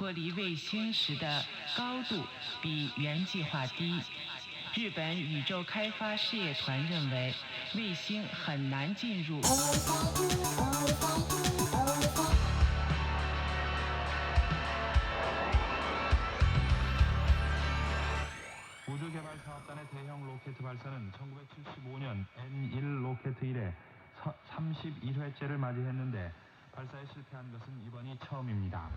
脱离卫星时的高度比原计划低。日本宇宙开发事业团认为，卫星很难进入。 우주개발사업단의 대형 로켓 발사는 1975년 N1 로켓 이래 31회째를 맞이했는데 발사에 실패한 것은 이번이 처음입니다.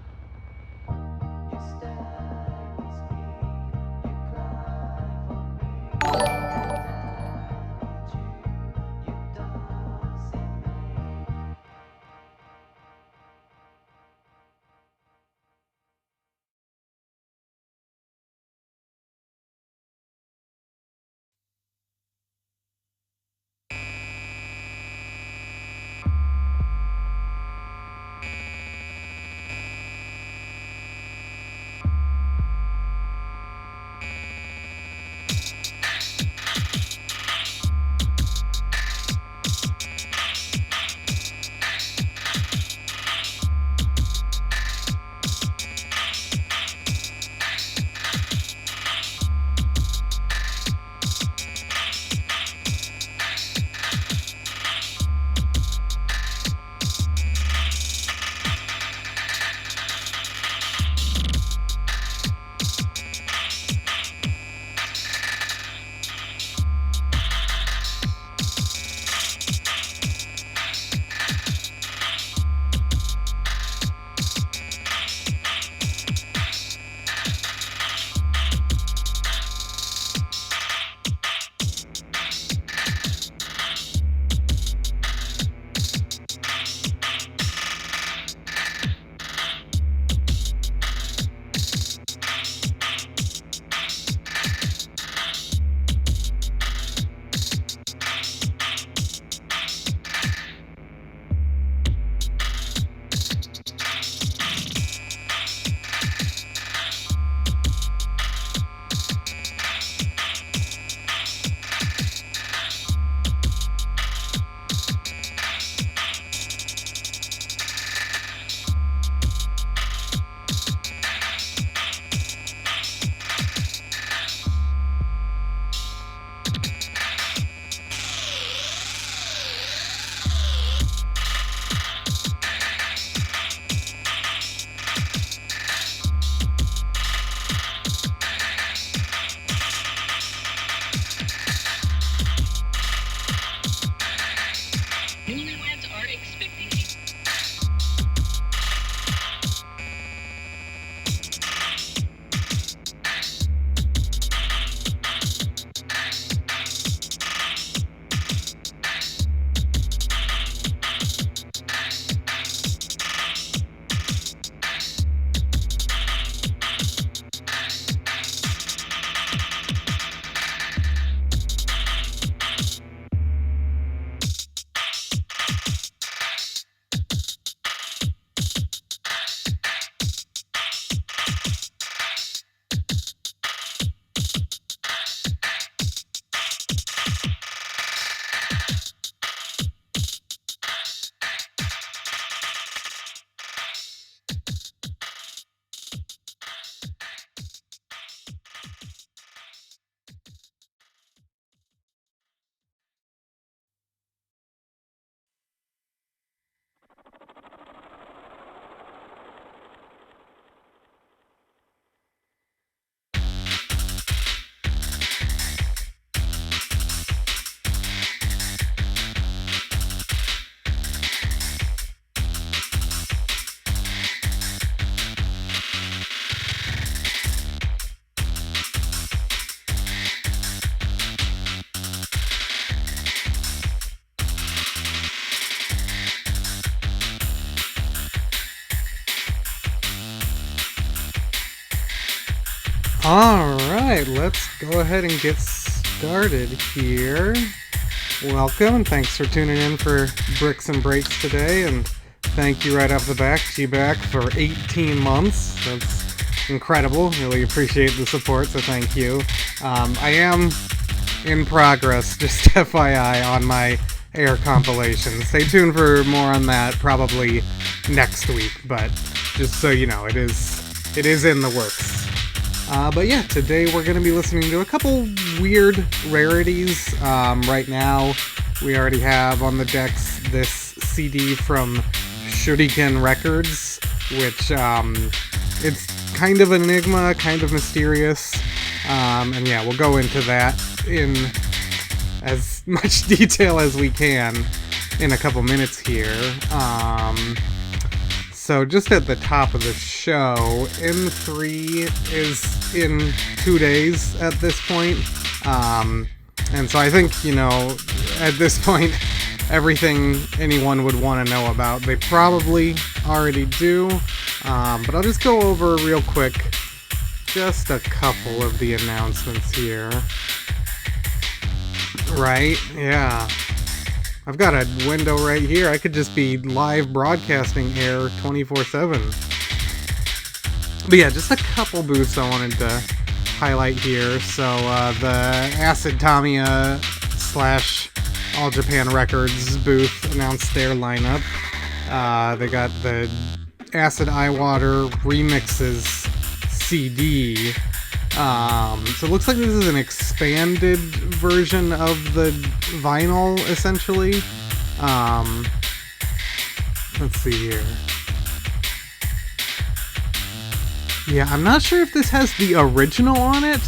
Alright, let's go ahead and get started here. Welcome, and thanks for tuning in for Bricks and Breaks today, and thank you right off the bat, G-Back, for 18 months. That's incredible. Really appreciate the support, so thank you. I am in progress, just FYI, on my Air compilation. Stay tuned for more on that probably next week, but just so you know, it is it is in the works. But yeah, today we're going to be listening to a couple weird rarities. Right now, we already have on the decks this CD from Shuriken Records, which it's kind of an enigma, kind of mysterious. And yeah, we'll go into that in as much detail as we can in a couple minutes here. So just at the top of the show, M3 is in 2 days at this point. And so I think, you know, at this point, everything anyone would want to know about, they probably already do. But I'll just go over real quick just a couple of the announcements here. Right? Yeah. I've got a window right here. I could just be live broadcasting air 24/7. But yeah, just a couple booths I wanted to highlight here. So the Acid Tamiya / All Japan Records booth announced their lineup. They got the Acid Eyewater Remixes CD. So it looks like this is an expanded version of the vinyl, essentially. Let's see here. Yeah, I'm not sure if this has the original on it.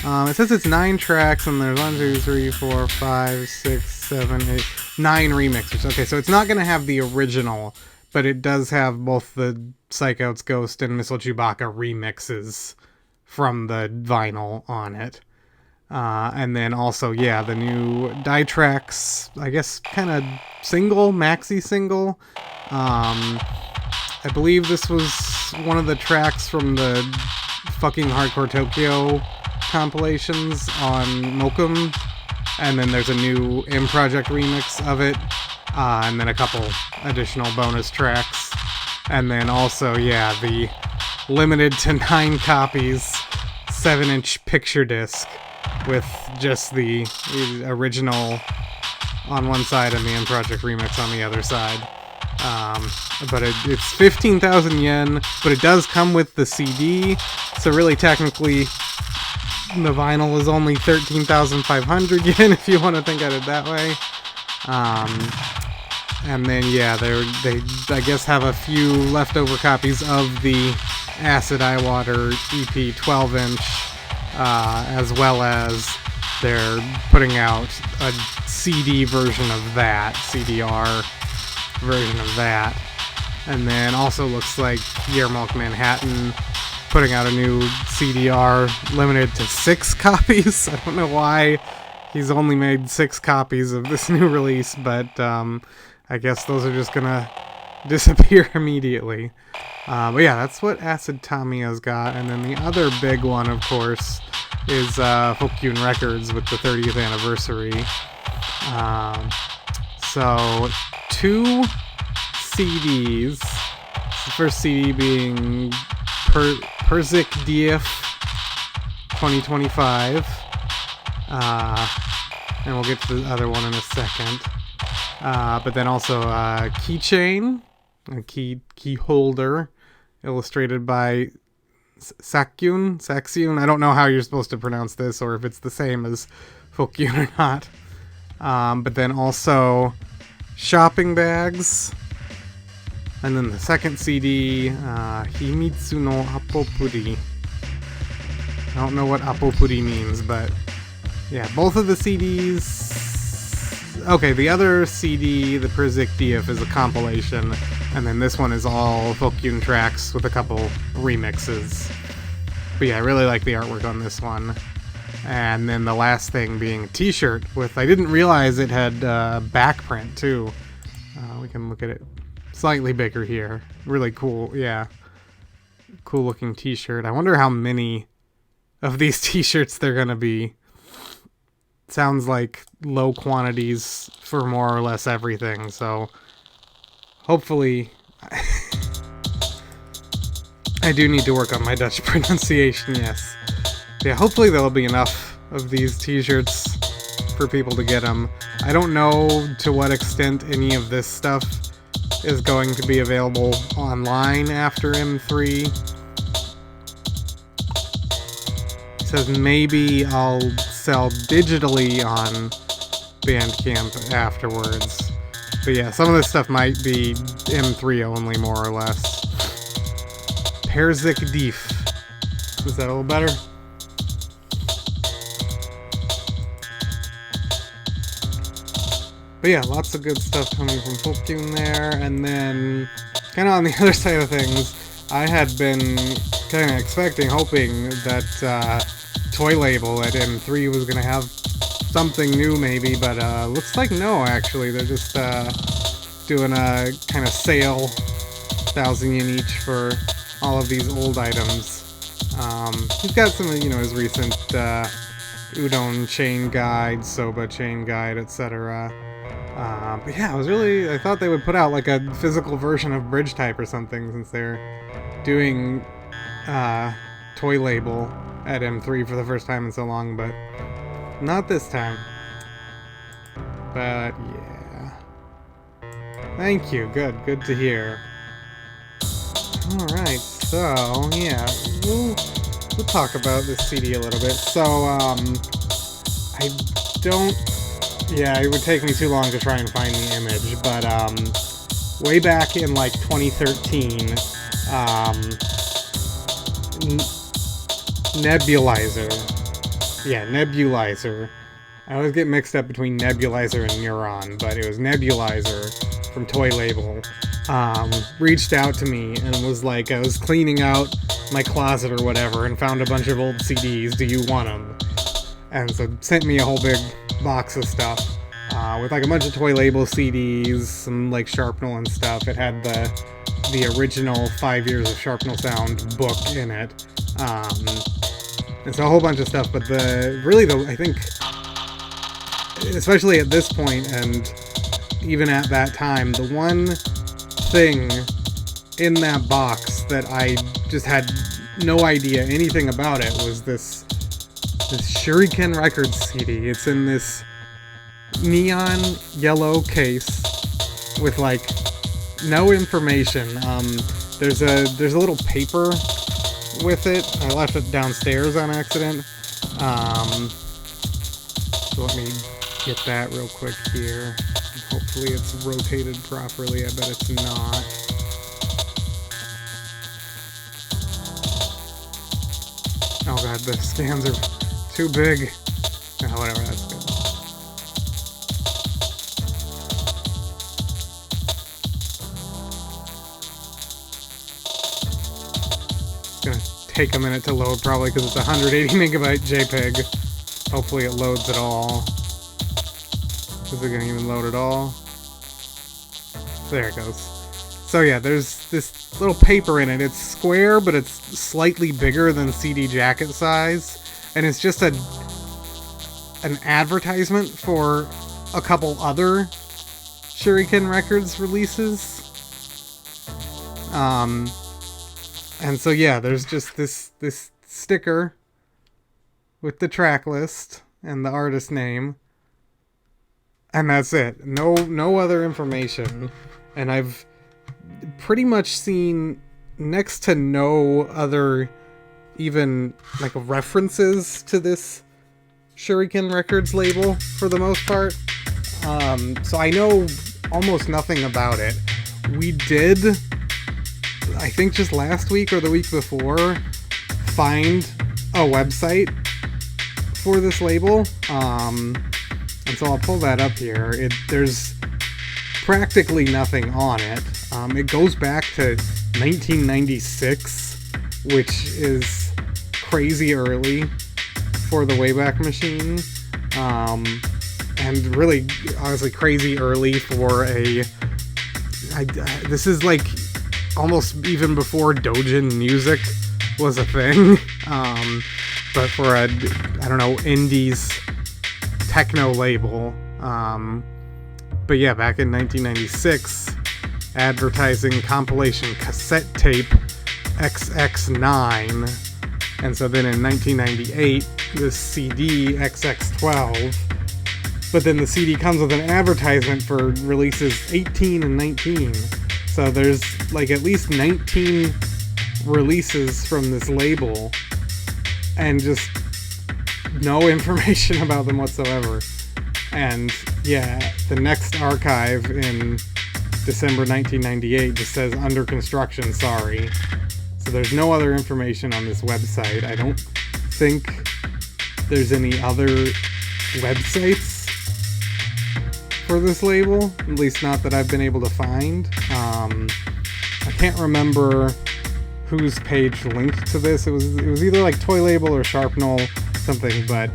It says it's 9 tracks, and there's 1, 2, 3, 4, 5, 6, 7, 8, 9 remixes. Okay, so it's not going to have the original, but it does have both the Psychout's Ghost and Missile Chewbacca remixes from the vinyl on it. And then also, yeah, the new Die Tracks, I guess, kind of single, maxi single. I believe this was one of the tracks from the fucking Hardcore Tokyo compilations on Mokum. And then there's a new M Project remix of it. And then a couple additional bonus tracks. And then also, yeah, the limited to 9 copies 7-inch picture disc with just the original on one side and the M Project remix on the other side. But it's 15,000 yen, but it does come with the CD, so really technically the vinyl is only 13,500 yen if you want to think of it that way. And then yeah, they I guess have a few leftover copies of the Acid Eyewater EP 12-inch, as well as they're putting out a CD version of that, CDR version of that. And then also looks like Yermulk Manhattan putting out a new CDR limited to 6 copies. I don't know why he's only made 6 copies of this new release, but I guess those are just gonna disappear immediately. But yeah, that's what Acid Tamiya's got. And then the other big one, of course, is Fokyun Records with the 30th anniversary. So 2 CDs. The first CD being Perzik DF 2025. And we'll get to the other one in a second. But then also a keychain, a key holder, illustrated by Sakyun. I don't know how you're supposed to pronounce this, or if it's the same as Fokyun or not. But then also shopping bags. And then the second CD, Himitsu no Apopuri. I don't know what Apopuri means, but yeah, both of the CDs. Okay, the other CD, the Perzik DF, is a compilation, and then this one is all Fokyun tracks with a couple remixes. But yeah, I really like the artwork on this one. And then the last thing being a t-shirt with, I didn't realize it had back print too. We can look at it slightly bigger here. Really cool, yeah. Cool looking t-shirt. I wonder how many of these t-shirts there gonna be. Sounds like low quantities for more or less everything, so hopefully I do need to work on my Dutch pronunciation, yes. Yeah, hopefully there'll be enough of these t-shirts for people to get them. I don't know to what extent any of this stuff is going to be available online after M3. says maybe I'll sell digitally on Bandcamp afterwards. But yeah, some of this stuff might be M3 only, more or less. Perzik Dief. Is that a little better? But yeah, lots of good stuff coming from Folktune there. And then, kind of on the other side of things, I had been kind of expecting, hoping that Toy Label at M3 was going to have something new maybe, but looks like no, actually. They're just doing a kind of sale, 1,000 yen each for all of these old items. He's got some of, his recent Udon chain guide, Soba chain guide, etc. But yeah, I thought they would put out like a physical version of Bridge Type or something, since they're doing Toy Label at M3 for the first time in so long, but not this time. But yeah. Thank you, good to hear. Alright, so yeah, we'll talk about this CD a little bit. So, it would take me too long to try and find the image, but way back in like 2013, Nebulizer. I always get mixed up between Nebulizer and Neuron, but it was Nebulizer from Toy Label. Reached out to me and was like, I was cleaning out my closet or whatever and found a bunch of old CDs. Do you want them? And so sent me a whole big box of stuff with like a bunch of Toy Label CDs, some like Sharpnel and stuff. It had the original 5 Years of Sharpnel Sound book in it. And so a whole bunch of stuff, but I think, especially at this point and even at that time, the one thing in that box that I just had no idea anything about it was this Shuriken Records CD. It's in this neon yellow case with like no information. There's a little paper with it. I left it downstairs on accident. So let me get that real quick here. Hopefully it's rotated properly. I bet it's not. Oh god, the scans are too big. Oh, whatever, that's good. It's gonna take a minute to load probably because it's a 180 megabyte JPEG. Hopefully it loads at all. Is it gonna even load at all? There it goes. So yeah, there's this little paper in it. It's square, but it's slightly bigger than CD jacket size. And it's just an advertisement for a couple other Shuriken Records releases. And so yeah, there's just this sticker with the track list and the artist name. And that's it. No other information. And I've pretty much seen next to no other even like references to this Shuriken Records label for the most part. So I know almost nothing about it. We did, I think just last week or the week before, find a website for this label. And so I'll pull that up here. There's practically nothing on it. It goes back to 1996, which is crazy early for the Wayback Machine. And really, honestly, crazy early for this is like almost even before Dojin music was a thing. But for a, indies techno label. But yeah, back in 1996, advertising compilation cassette tape XX9. And so then in 1998, the CD XX12. But then the CD comes with an advertisement for releases 18 and 19. So there's like at least 19 releases from this label. And just no information about them whatsoever. And yeah, the next archive in December 1998 just says under construction, sorry. So there's no other information on this website. I don't think there's any other websites for this label, at least not that I've been able to find. I can't remember whose page linked to this. It was either like Toy Label or Sharpnel something, but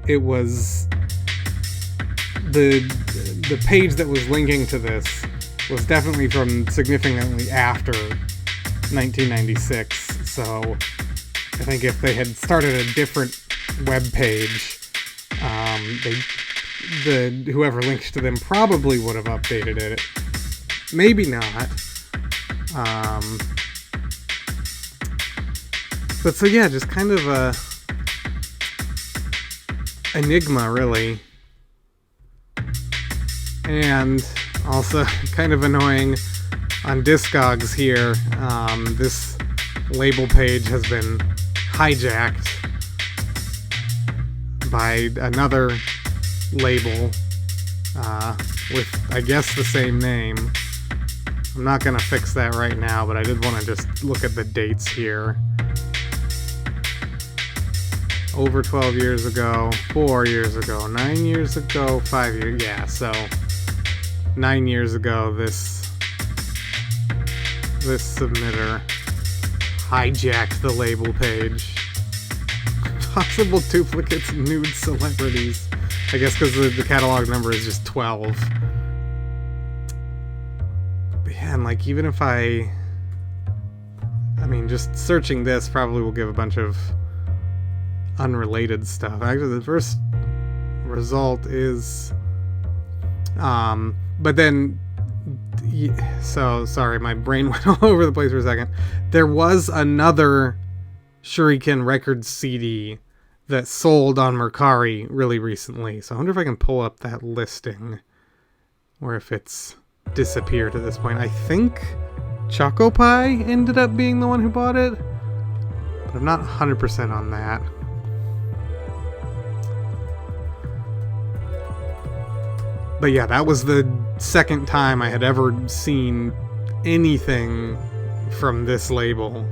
it was the page that was linking to this was definitely from significantly after 1996. So I think if they had started a different web page, whoever linked to them probably would have updated it. Maybe not. But so yeah, just kind of a enigma, really. And also kind of annoying on Discogs here. This label page has been hijacked by another label with, I guess, the same name. I'm not going to fix that right now, but I did want to just look at the dates here. Over 12 years ago, 4 years ago, 9 years ago, 5 years, yeah, so 9 years ago, this submitter hijacked the label page. Possible duplicates, nude celebrities. I guess because the catalog number is just 12. But yeah, and like, even if I mean, just searching this probably will give a bunch of unrelated stuff. Actually, the first result is, but then, so, sorry, my brain went all over the place for a second. There was another Shuriken record CD that sold on Mercari really recently. So I wonder if I can pull up that listing, or if it's disappeared at this point. I think Choco Pie ended up being the one who bought it, but I'm not 100% on that. But yeah, that was the second time I had ever seen anything from this label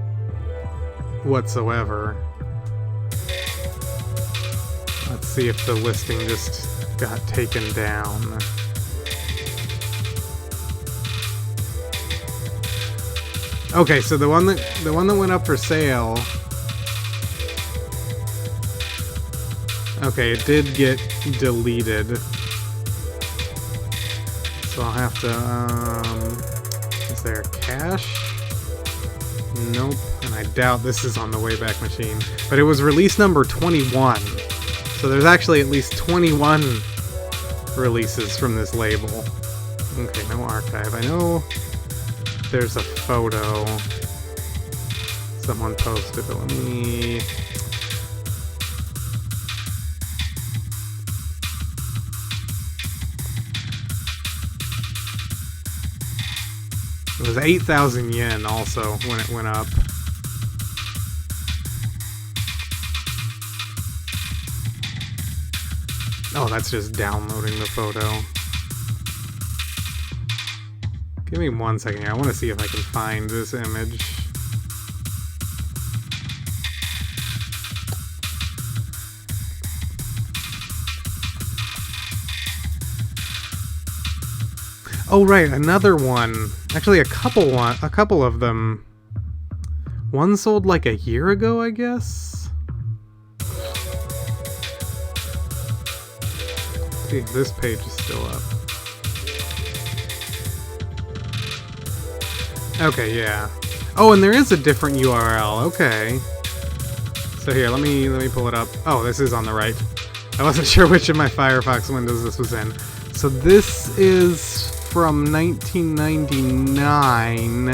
whatsoever. Let's see if the listing just got taken down. Okay, so the one that went up for sale. Okay, it did get deleted. So I'll have to, is there a cache? Nope, and I doubt this is on the Wayback Machine. But it was release number 21. So there's actually at least 21 releases from this label. Okay, no archive. I know there's a photo someone posted, but let me... It was 8,000 yen also when it went up. Oh, that's just downloading the photo. Give me 1 second here. I want to see if I can find this image. Oh right, another one. Actually, a couple of them. One sold like a year ago, I guess. See, this page is still up. Okay, yeah. Oh, and there is a different URL. Okay. So here, let me pull it up. Oh, this is on the right. I wasn't sure which of my Firefox windows this was in. So this is from 1999.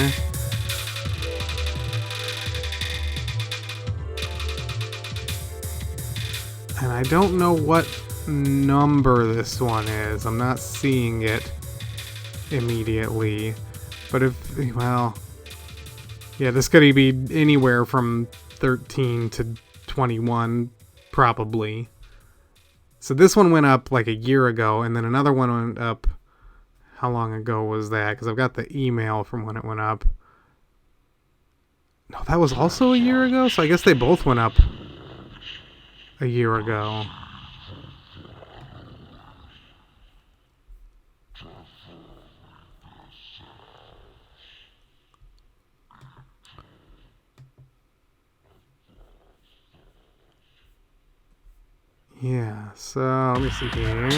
And I don't know what number this one is. I'm not seeing it immediately. But well, yeah, this could be anywhere from 13 to XX21, probably. So this one went up like a year ago, and then another one went up. How long ago was that? Because I've got the email from when it went up. No, that was also a year ago, so I guess they both went up a year ago. Yeah, so let me see here.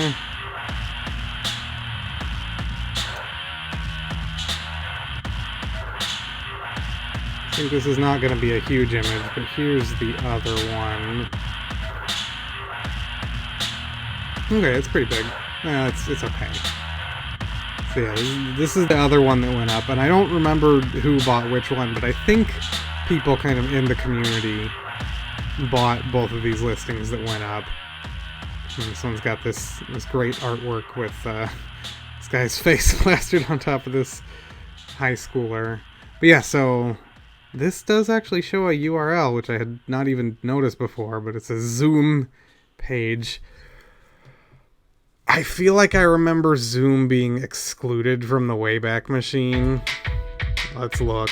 I think this is not going to be a huge image, but here's the other one. Okay, it's pretty big. It's okay. So yeah, this is the other one that went up, and I don't remember who bought which one, but I think people kind of in the community bought both of these listings that went up. And this one's got this great artwork with this guy's face plastered on top of this high schooler. But yeah, so this does actually show a URL, which I had not even noticed before, but it's a Zoom page. I feel like I remember Zoom being excluded from the Wayback Machine. Let's look.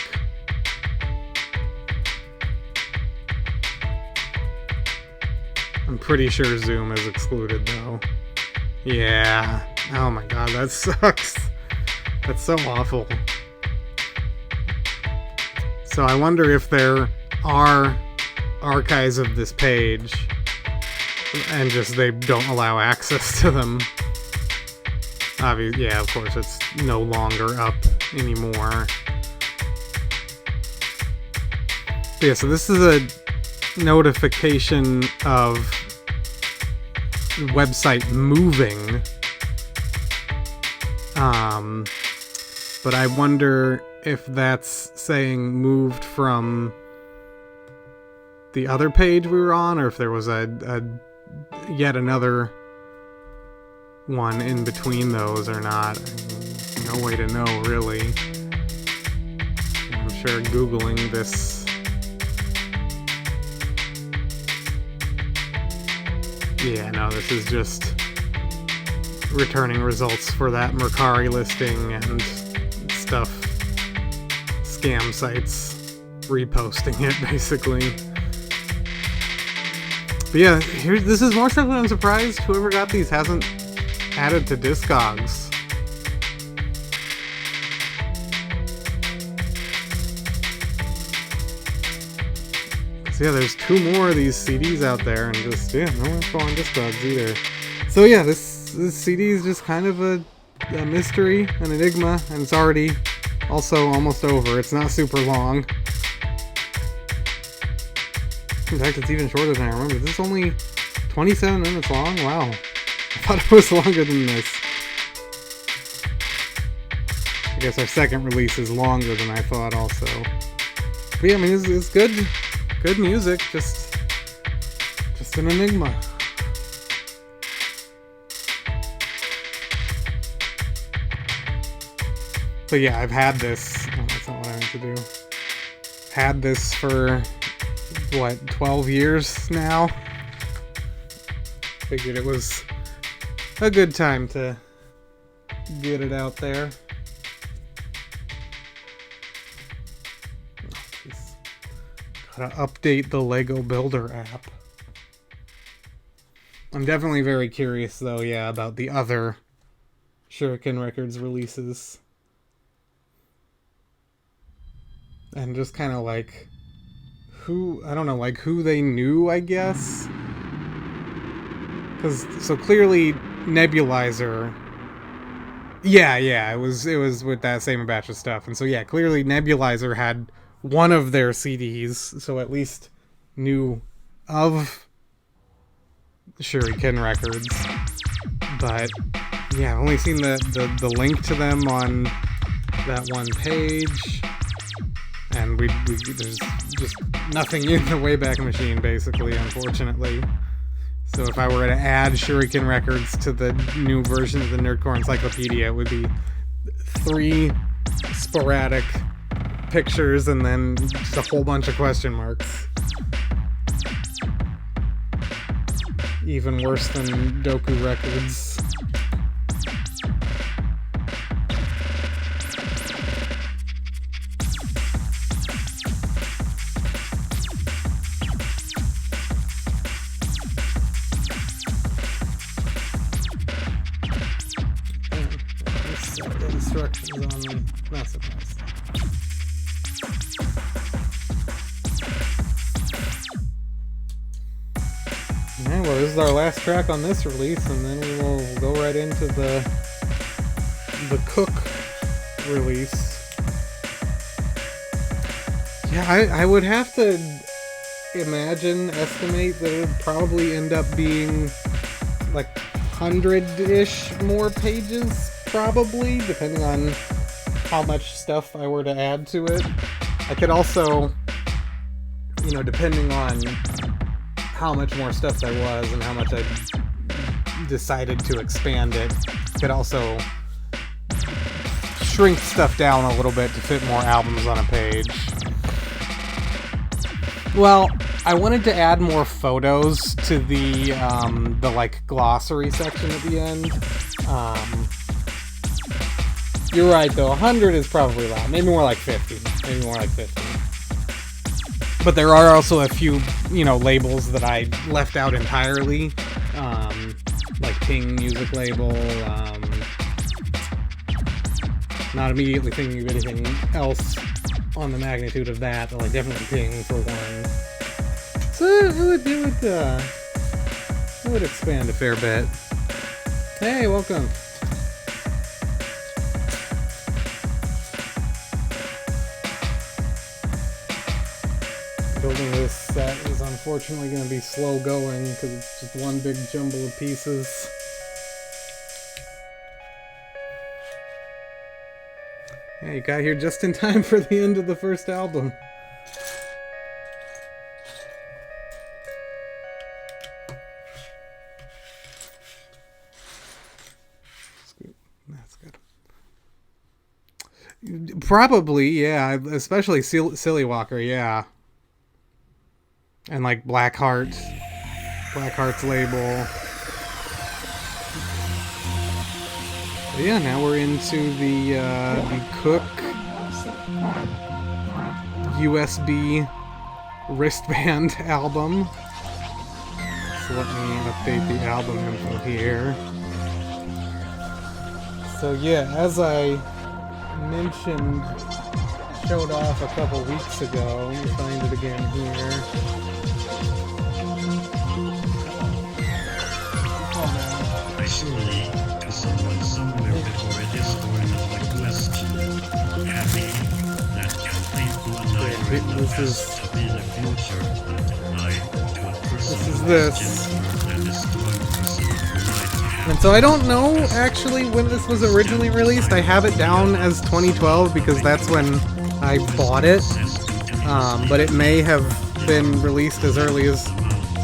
I'm pretty sure Zoom is excluded, though. Yeah. Oh my god, that sucks. That's so awful. So I wonder if there are archives of this page and just they don't allow access to them. Obviously, yeah, of course, it's no longer up anymore. But yeah, so this is a notification of website moving. But I wonder if that's saying moved from the other page we were on, or if there was a yet another one in between those or not. No way to know, really. I'm sure Googling this. Yeah, no, this is just returning results for that Mercari listing and stuff. Scam sites reposting it, basically. But yeah, this is more so than I'm surprised whoever got these hasn't added to Discogs. So yeah, there's 2 more of these CDs out there, and just, yeah, no info on Discogs either. So yeah, this CD is just kind of a mystery, an enigma, and it's already also almost over. It's not super long. In fact, it's even shorter than I remember. This is only 27 minutes long? Wow. I thought it was longer than this. I guess our second release is longer than I thought also. But yeah, I mean, it's good. Good music, just an enigma. But yeah, I've had this. Oh, that's not what I meant to do. Had this for, what, 12 years now? Figured it was a good time to get it out there. Gotta update the Lego Builder app. I'm definitely very curious, though, yeah, about the other Shuriken Records releases. And just kind of like who they knew, I guess. So clearly Nebulizer. Yeah, it was with that same batch of stuff. And so yeah, clearly Nebulizer had one of their CDs, so at least knew of Shuriken Records. But yeah, I've only seen the link to them on that one page. And there's just nothing in the Wayback Machine, basically, unfortunately. So if I were to add Shuriken Records to the new version of the Nerdcore Encyclopedia, it would be 3 sporadic pictures and then just a whole bunch of question marks. even worse than Doku Records. Instructions on the messages. Alright, well, this is our last track on this release, and then we will go right into the COOOK release. Yeah, I would have to estimate that it would probably end up being like 100-ish more pages, probably, depending on how much stuff I were to add to it. I could also, you know, depending on how much more stuff there was and how much I decided to expand it, could also shrink stuff down a little bit to fit more albums on a page. Well, I wanted to add more photos to the like glossary section at the end. You're right though, 100 is probably a lot. Maybe more like 50. Maybe more like 50. But there are also a few, you know, labels that I left out entirely. Like Ping music label. Not immediately thinking of anything else on the magnitude of that, but like definitely Ping for one. So it would expand a fair bit. Hey, welcome. Building this set is unfortunately going to be slow going because it's just one big jumble of pieces. Yeah, you got here just in time for the end of the first album. That's good. Probably, yeah. Especially Silly Walker, yeah. And like Blackheart's label. But yeah, now we're into the COOOK USB wristband album. So let me update the album info here. So yeah, as I mentioned, showed off a couple weeks ago. Let me find it again here. Surely, to someone somewhere before it is going to request happy that can faithful alive request to be the future, I to a person This. that is going to see. And so I don't know actually when this was originally released. I have it down as 2012 because that's when I bought it. But it may have been released as early as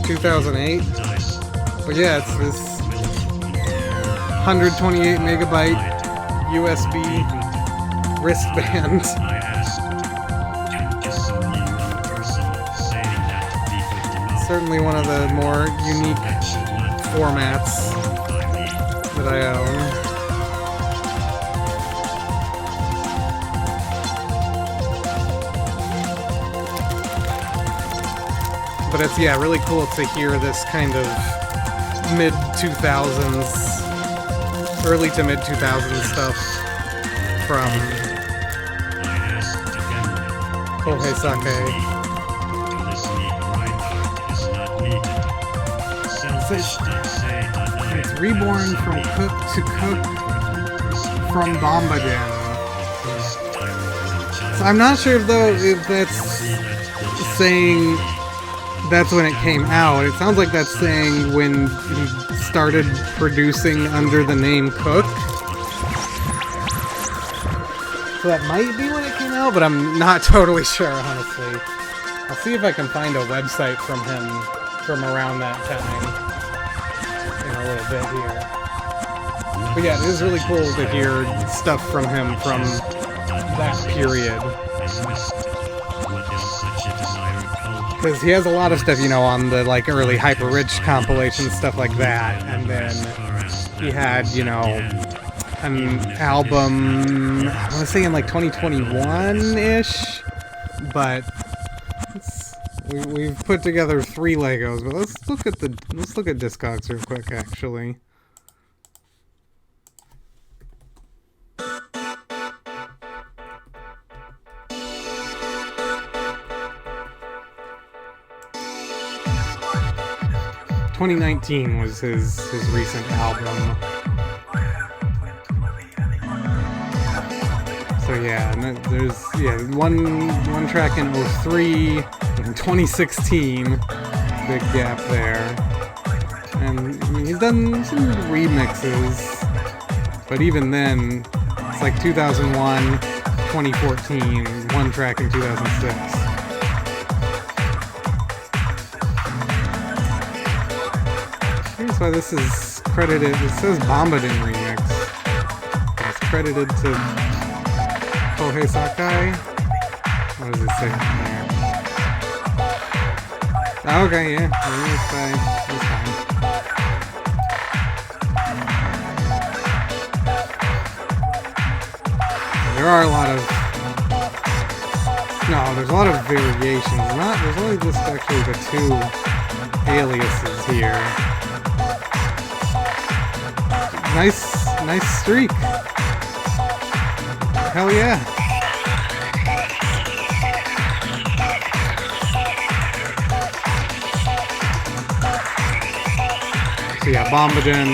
2008. But yeah, it's this 128 megabyte USB wristband. Certainly one of the more unique formats that I own. But it's, yeah, really cool to hear this kind of mid-2000s, early to mid-2000s stuff from Kohei Sake. It's reborn from COOOK to COOOK from Bombadil. So I'm not sure if that's saying that's when it came out. It sounds like that's saying when he started producing under the name COOOK. So that might be when it came out, but I'm not totally sure, honestly. I'll see if I can find a website from him from around that time in a little bit here. But yeah, it is really cool to hear stuff from him from that period. Because he has a lot of stuff, you know, on the like early Hyper Rich compilations, stuff like that, and then he had, you know, an album, I want to say in like 2021-ish, but we've put together 3 Legos. But let's look at Discogs real quick, actually. ...2019 was his recent album. So yeah, and there's one track in 03, in 2016, big gap there. And I mean, he's done some remixes, but even then, it's like 2001, 2014, one track in 2006. Here's why this is credited. It says Bombadin remix. It's credited to Kohei Sakai. What does it say there? Oh, okay, yeah. It's fine. There are a lot of... No, there's a lot of variations. There's only just actually the 2 aliases here. Nice streak. Hell yeah. So yeah, Bombadin,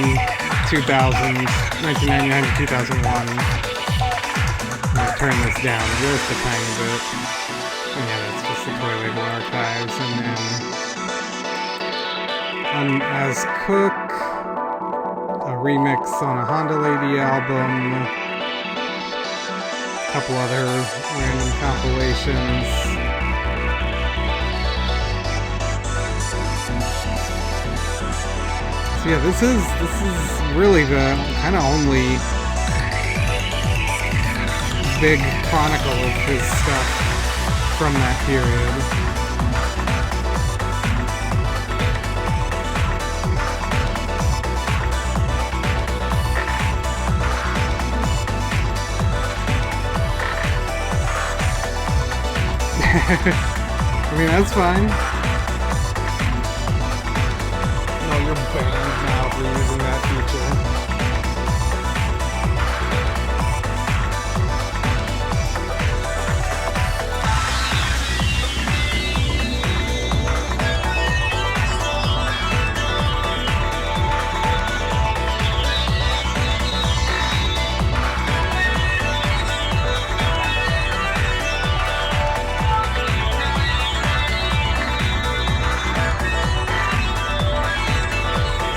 2000, 1999 to 2001. I'm gonna turn this down just a tiny bit. And yeah, that's just the Toy Label Archives. And then as COOOK, a remix on a Honda Lady album, a couple other random compilations. So yeah, this is really the kind of only big chronicle of his stuff from that period. I mean, that's fine. No, you're banned now for using that feature.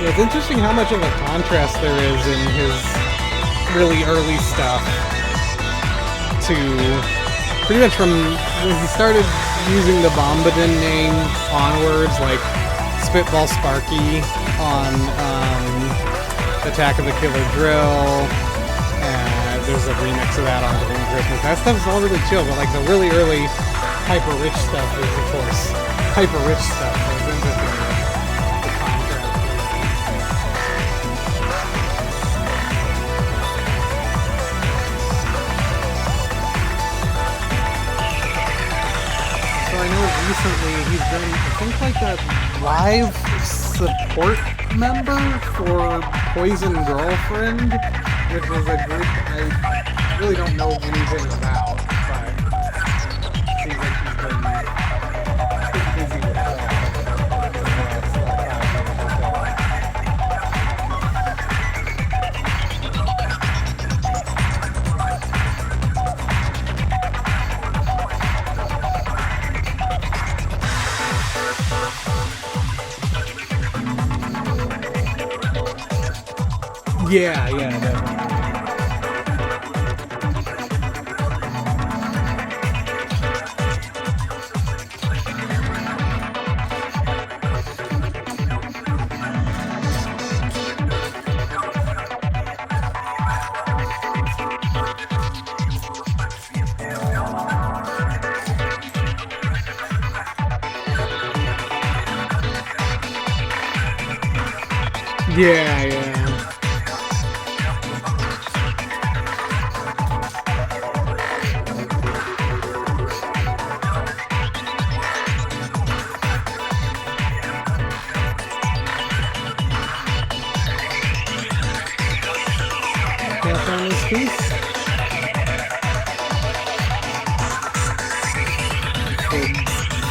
It's interesting how much of a contrast there is in his really early stuff to pretty much from when he started using the Bombadin name onwards, like Spitball Sparky on Attack of the Killer Drill, and there's a remix of that on Golden Christmas. That stuff's all really chill, but like the really early Hyper Rich stuff is, of course, Hyper Rich stuff. So it's interesting. I know recently he's been, I think, like a live support member for Poison Girlfriend, which is a group I really don't know anything about, but it seems like he's been pretty busy with that. Yeah, definitely. Yeah, yeah. Can't find this piece.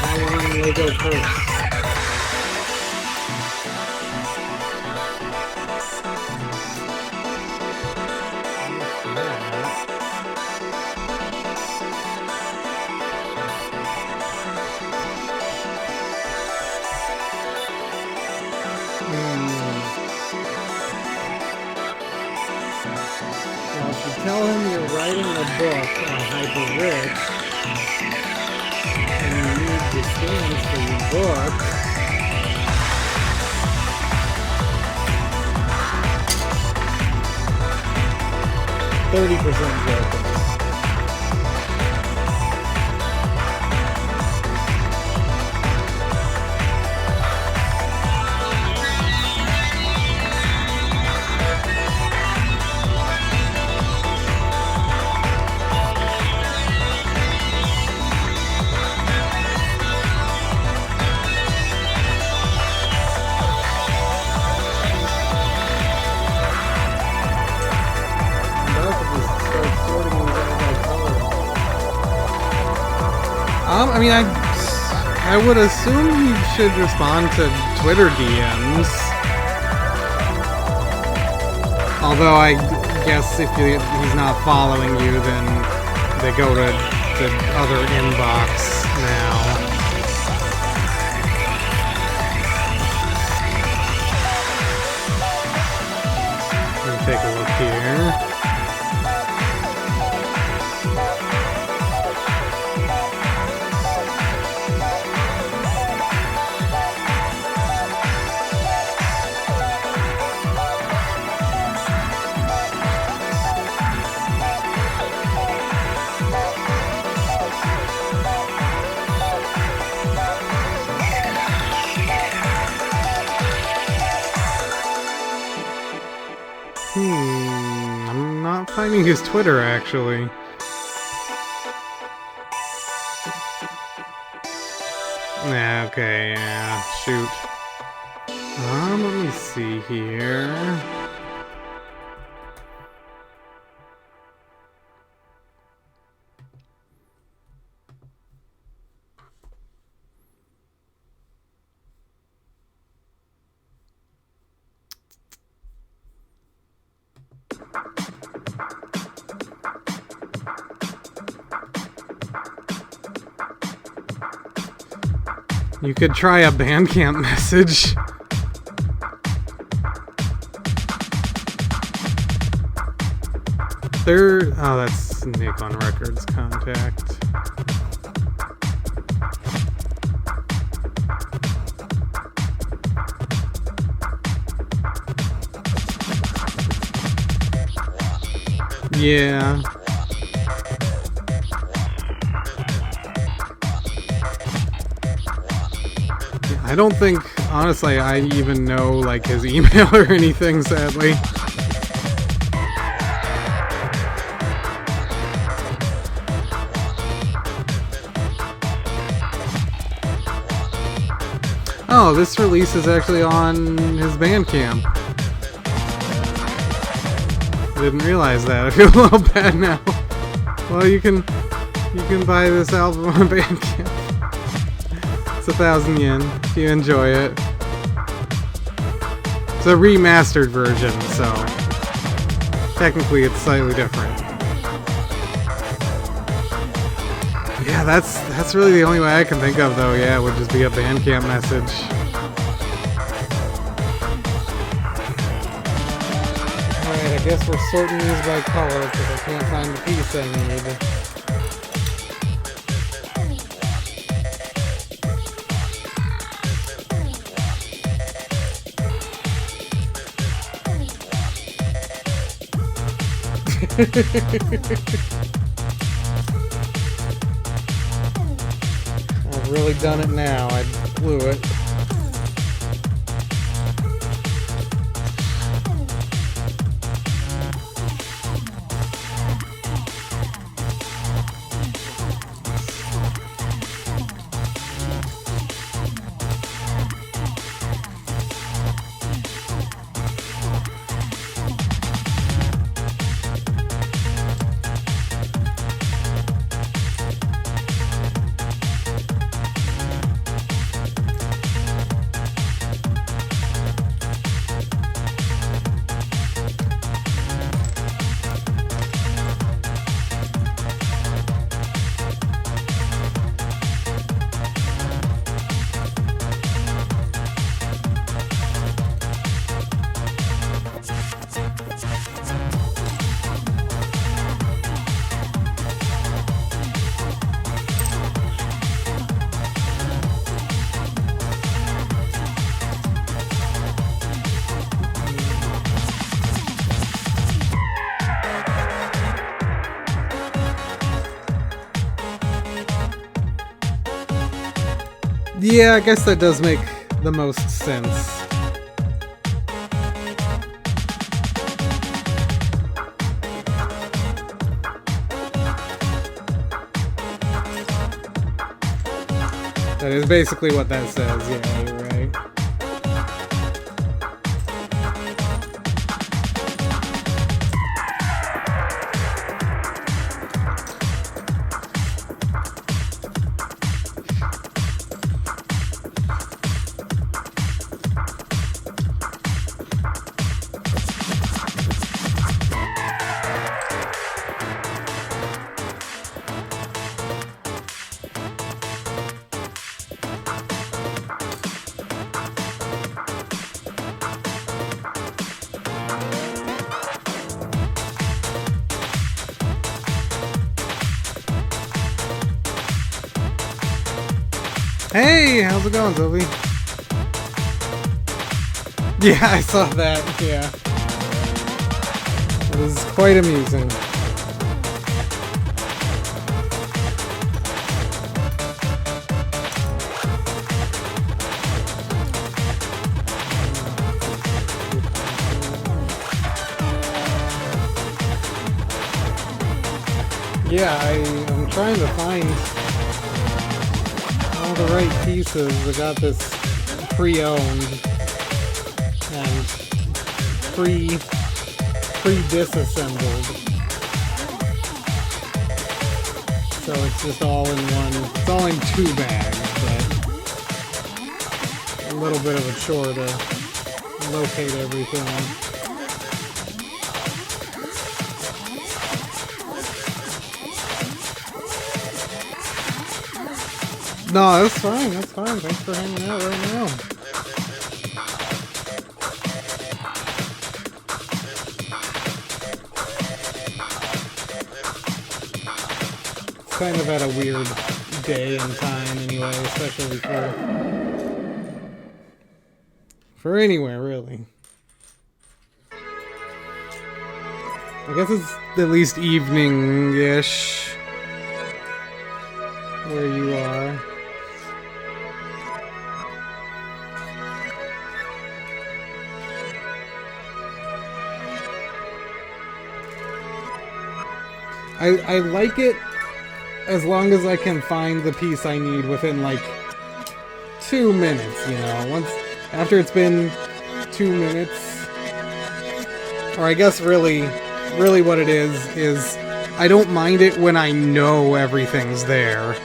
Halloween Lego purse. Well, if you tell him you're writing a book on Hyper Rich, and you need the scans for your book, 30% joking. I mean, I would assume he should respond to Twitter DMs. Although I guess if he's not following you, then they go to the other inbox now. Let me take a look here. I'm not finding his Twitter, actually. Yeah, okay, yeah, shoot. Let me see here. You could try a Bandcamp message. Oh, that's Nick on Records contact. Yeah. I don't think, honestly, I even know, like, his email or anything, sadly. Oh, this release is actually on his Bandcamp. Didn't realize that. I feel a little bad now. Well, you can buy this album on Bandcamp. It's 1,000 yen if you enjoy it. It's a remastered version, so technically it's slightly different. Yeah, that's really the only way I can think of, though. Yeah, it would just be a Bandcamp message. Alright, I guess we're sorting these by color because I can't find the piece I need. I've really done it now. I blew it. Yeah, I guess that does make the most sense. That is basically what that says, yeah, you're right. Hey, how's it going, Sylvie? Yeah, I saw that, yeah. It was quite amusing. Yeah, I'm trying to find all the right pieces. I got this pre-owned and pre-disassembled. So it's just all in one. It's all in 2 bags, but a little bit of a chore to locate everything. No, that's fine. That's fine. Thanks for hanging out right now. It's kind of at a weird day and time anyway, especially for anywhere, really. I guess it's at least evening-ish where you are. I like it as long as I can find the piece I need within like 2 minutes, you know. After it's been 2 minutes, or I guess really what it is I don't mind it when I know everything's there.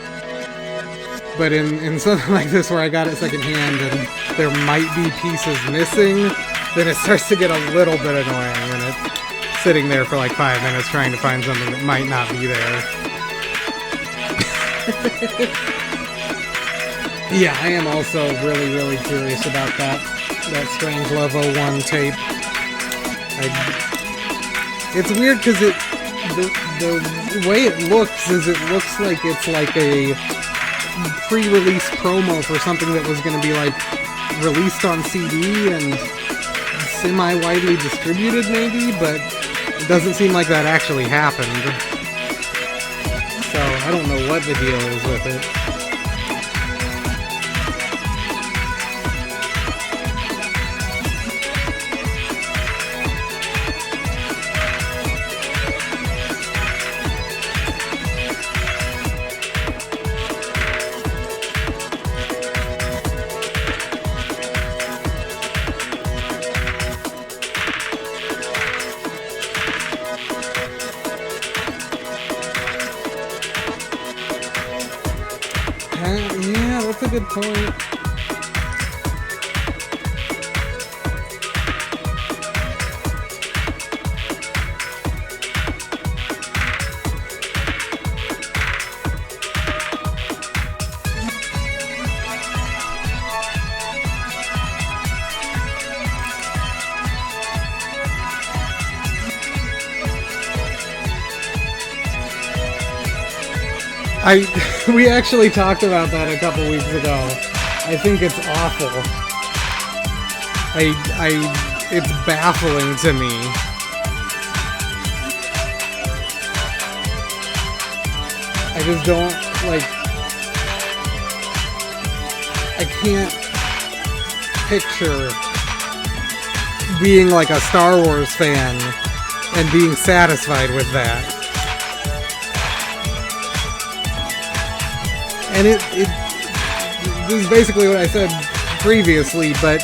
But in something like this where I got it secondhand and there might be pieces missing, then it starts to get a little bit annoying when it's sitting there for like 5 minutes trying to find something that might not be there. Yeah, I am also really curious about that Strange Love 01 tape. It's weird because the way it looks is it looks like it's like a pre-release promo for something that was going to be like released on CD and semi-widely distributed maybe, but it doesn't seem like that actually happened. So I don't know what the deal is with it. Yeah, that's a good point. We actually talked about that a couple weeks ago. I think it's awful. It's baffling to me. I just don't, like... I can't picture being like a Star Wars fan and being satisfied with that. And it this is basically what I said previously, but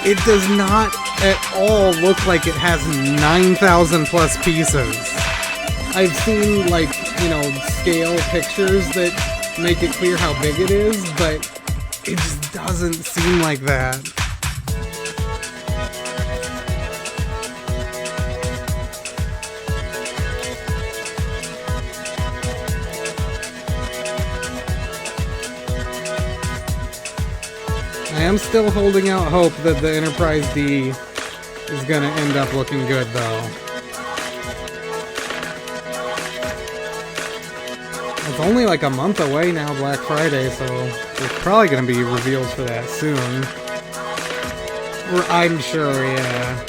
it does not at all look like it has 9,000 plus pieces. I've seen, like, you know, scale pictures that make it clear how big it is, but it just doesn't seem like that. I am still holding out hope that the Enterprise D is going to end up looking good, though. It's only like a month away now, Black Friday, so there's probably going to be reveals for that soon. Or I'm sure, yeah.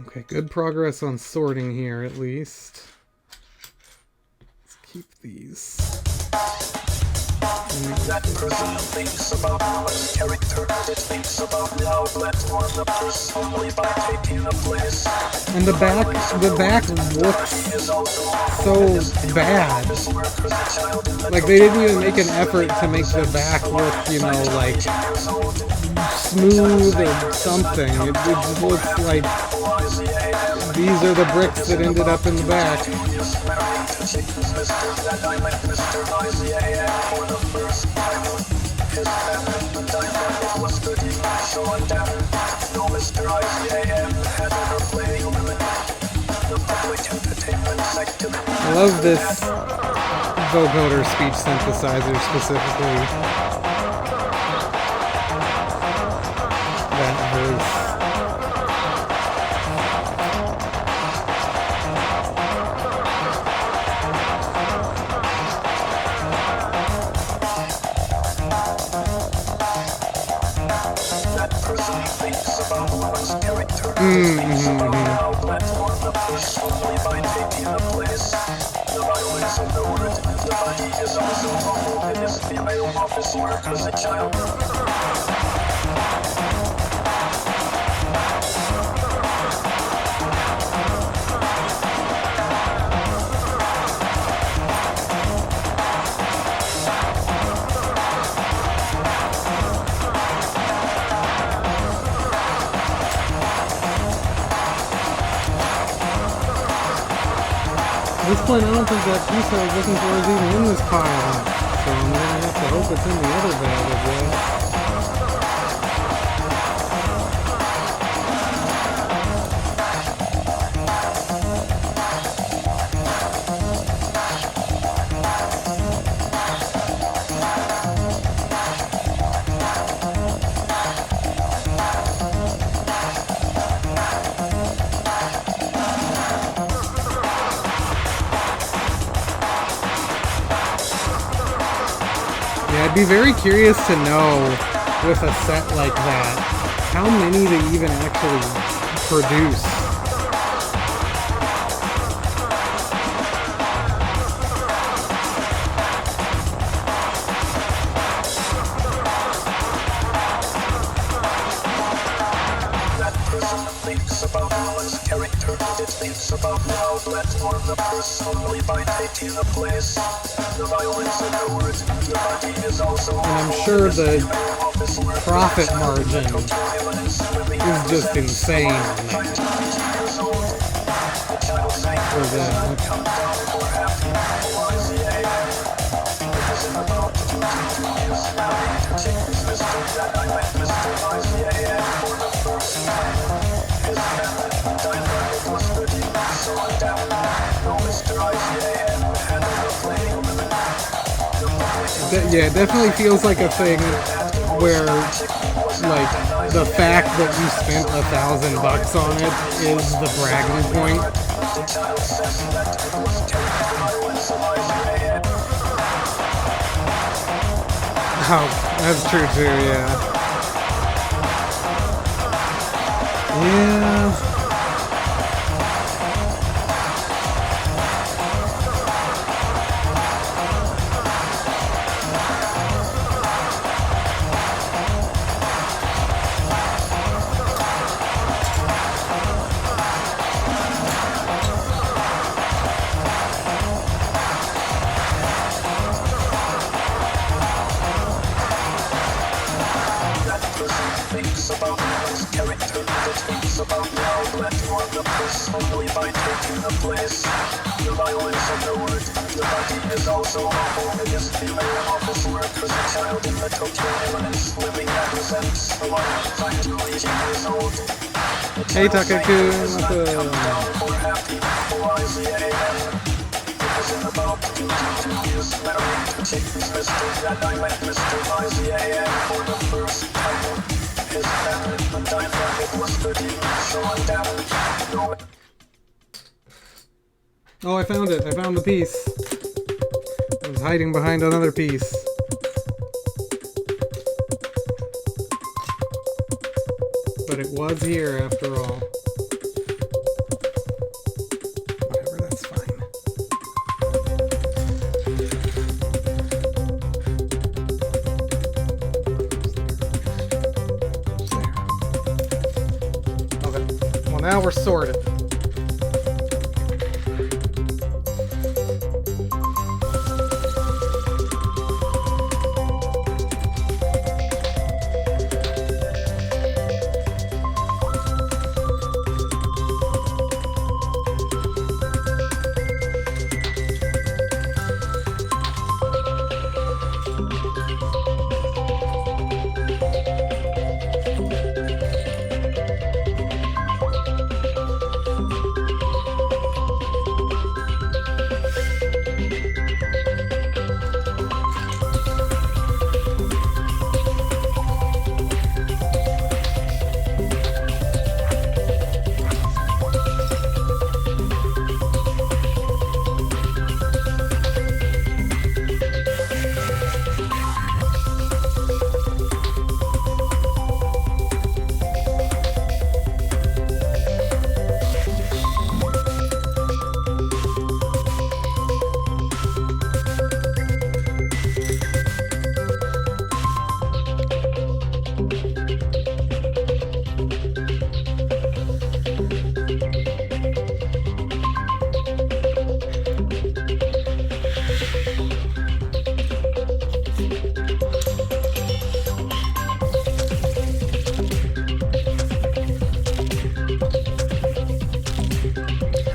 Okay, good progress on sorting here, at least. Let's keep these. That person thinks about one's character, it thinks about how platform the person only by taking a place. And the back looks so bad. Like, they didn't even make an effort to make the back look, you know, like, smooth or something. It just looks like these are the bricks that ended up in the back. I love this vocoder speech synthesizer specifically. That voice. At this point, I don't think that piece I was looking for is even in this pile, so I'm gonna have to hope it's in the other bag as well. I'd be very curious to know, with a set like that, how many they even actually produce. That person thinks about one's character, it thinks about how platform the person only by taking a place. The violence in the words, the body is also. And I'm sure the profit margin is just insane on that. For them. Yeah, it definitely feels like a thing where, like, the fact that you spent $1,000 on it is the bragging point. Oh, that's true too, yeah. Yeah. About one's character, that thinks about the outlet or the place only by taking the place. The violence of the word, the body is also a homogeneous female office workers, a child in the Tokyo elements, living represents a life 5 to 18 years old. Hey, Takaku, or happy, O-I-Z-A-N. Isn't about 2 years married to Chicken's Mr. and I met Mr. I-Z-A-N for the first time. Oh, I found it. I found the piece. I was hiding behind another piece. But it was here after all. Whatever, that's fine. Now we're sorted.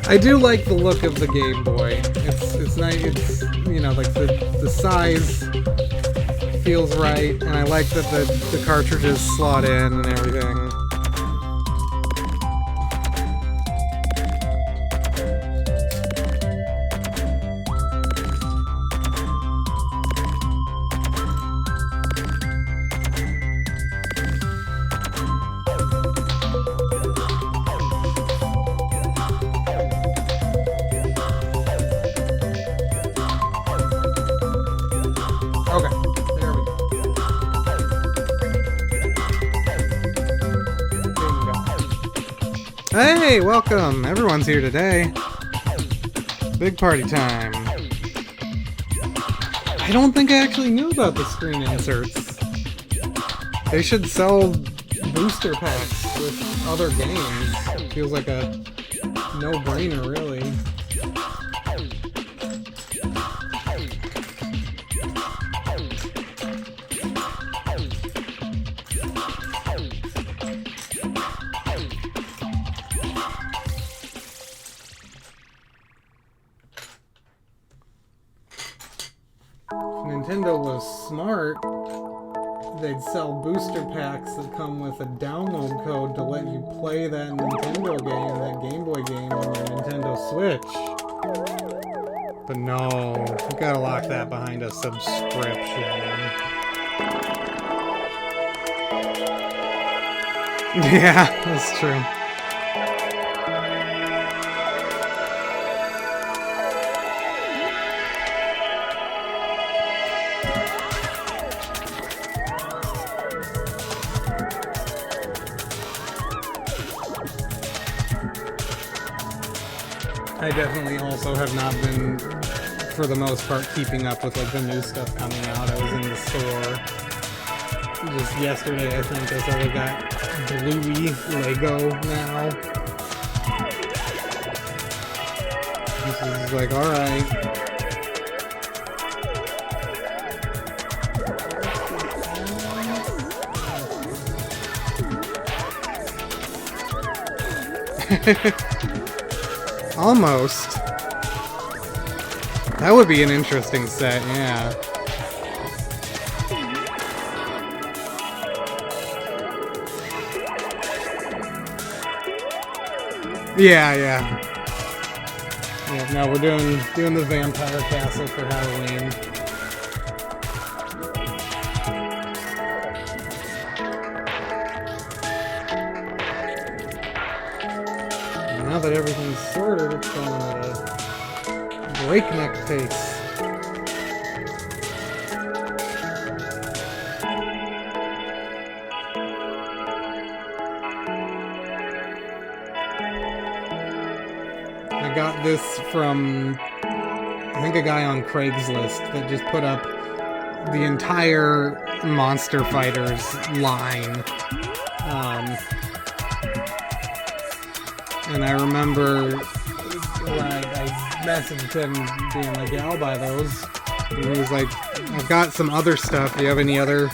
I do like the look of the Game Boy. It's nice. It's, you know, like the size feels right, and I like that the cartridges slot in and everything. Hey, welcome! Everyone's here today. Big party time. I don't think I actually knew about the screen inserts. They should sell booster packs with other games. Feels like a no-brainer, really. Nintendo was smart, they'd sell booster packs that come with a download code to let you play that Nintendo game, that Game Boy game on your Nintendo Switch. But no, you gotta lock that behind a subscription. Yeah, that's true. I definitely also have not been, for the most part, keeping up with like the new stuff coming out. I was in the store just yesterday, I think. I saw they got Bluey Lego now. This is like, alright. Almost. That would be an interesting set, yeah. Yeah. Yeah, no, we're doing the Vampyre Castle for Halloween. Now that everything's sorted, it's going at a breakneck pace. I got this from, I think, a guy on Craigslist that just put up the entire Monster Fighters line. And I remember when I messaged him being like, yeah, I'll buy those. And he was like, I've got some other stuff. Do you have any other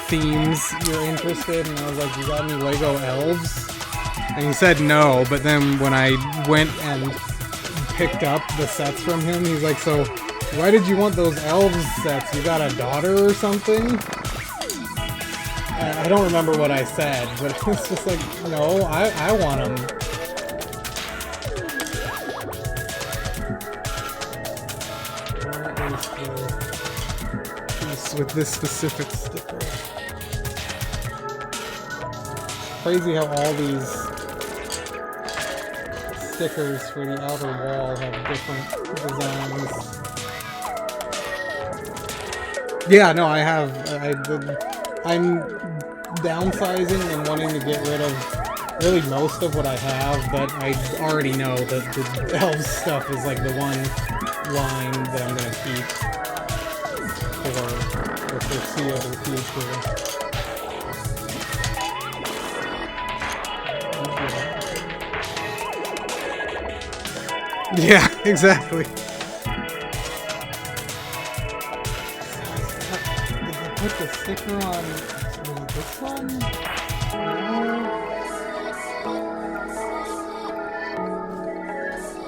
themes you're interested in? And I was like, you got any Lego elves? And he said no, but then when I went and picked up the sets from him, he's like, so why did you want those elves sets? You got a daughter or something? I don't remember what I said, but it's just like, no, I want them. With this specific sticker. Crazy how all these stickers for the outer wall have different designs. Yeah, no, I'm downsizing and wanting to get rid of really most of what I have, but I already know that the elves stuff is like the one line that I'm going to keep for the foreseeable future. Yeah, exactly. Did I put the sticker on this one? No.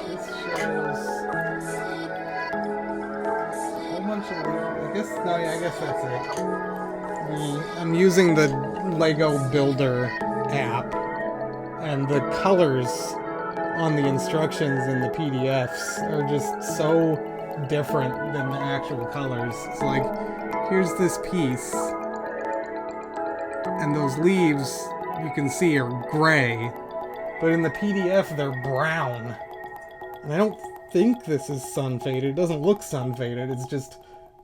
This shows a whole bunch of, I guess that's it. I'm using the Lego Builder app, and the colors on the instructions in the PDFs are just so different than the actual colors. It's like, here's this piece, and those leaves you can see are gray, but in the PDF they're brown. And I don't think this is sun faded. It doesn't look sun faded, it's just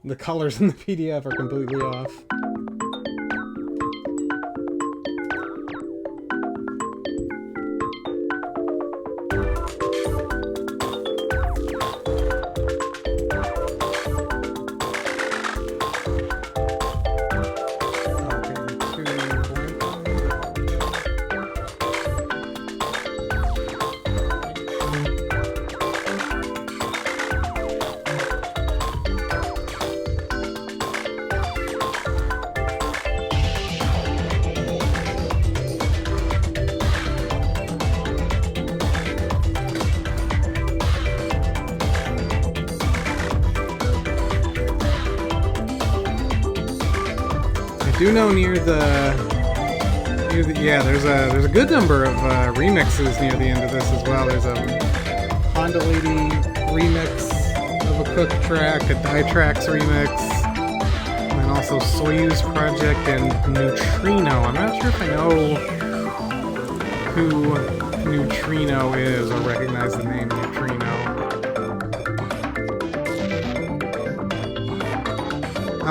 the colors in the PDF are completely off. I do know near the yeah, there's a good number of remixes near the end of this as well. There's a Honda Lady remix of a COOOK track, a Ditrax remix, and then also Soyuz Project and Neutrino. I'm not sure if I know who Neutrino is or recognize the name Neutrino.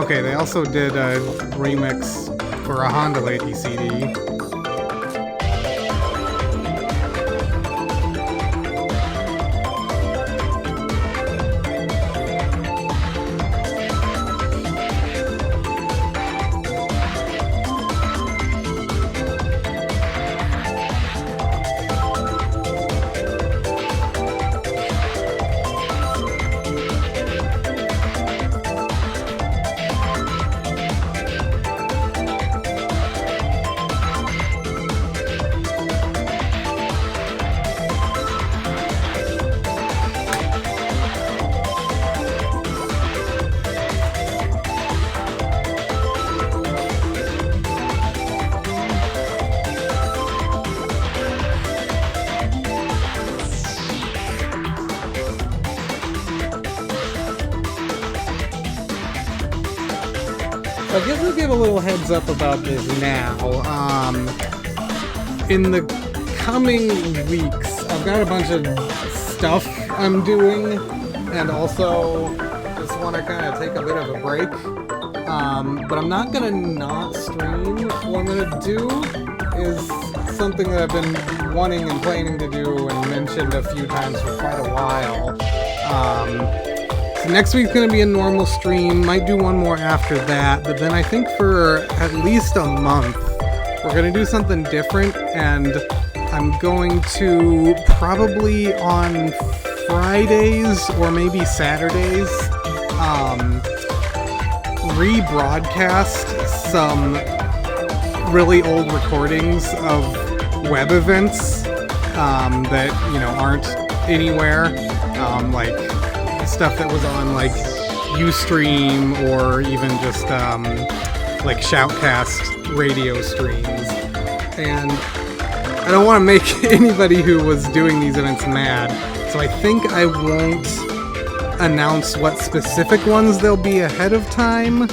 Okay, they also did a remix for a Honda Lady CD. I guess I'll give a little heads up about this now. In the coming weeks, I've got a bunch of stuff I'm doing, and also just want to kind of take a bit of a break. But I'm not going to not stream. What I'm going to do is something that I've been wanting and planning to do and mentioned a few times for quite a while. Next week's going to be a normal stream, might do one more after that, but then I think for at least a month, we're going to do something different, and I'm going to probably on Fridays or maybe Saturdays, rebroadcast some really old recordings of web events that, aren't anywhere, like stuff that was on like Ustream or even just like Shoutcast radio streams. And I don't want to make anybody who was doing these events mad, so I think I won't announce what specific ones there'll be ahead of time.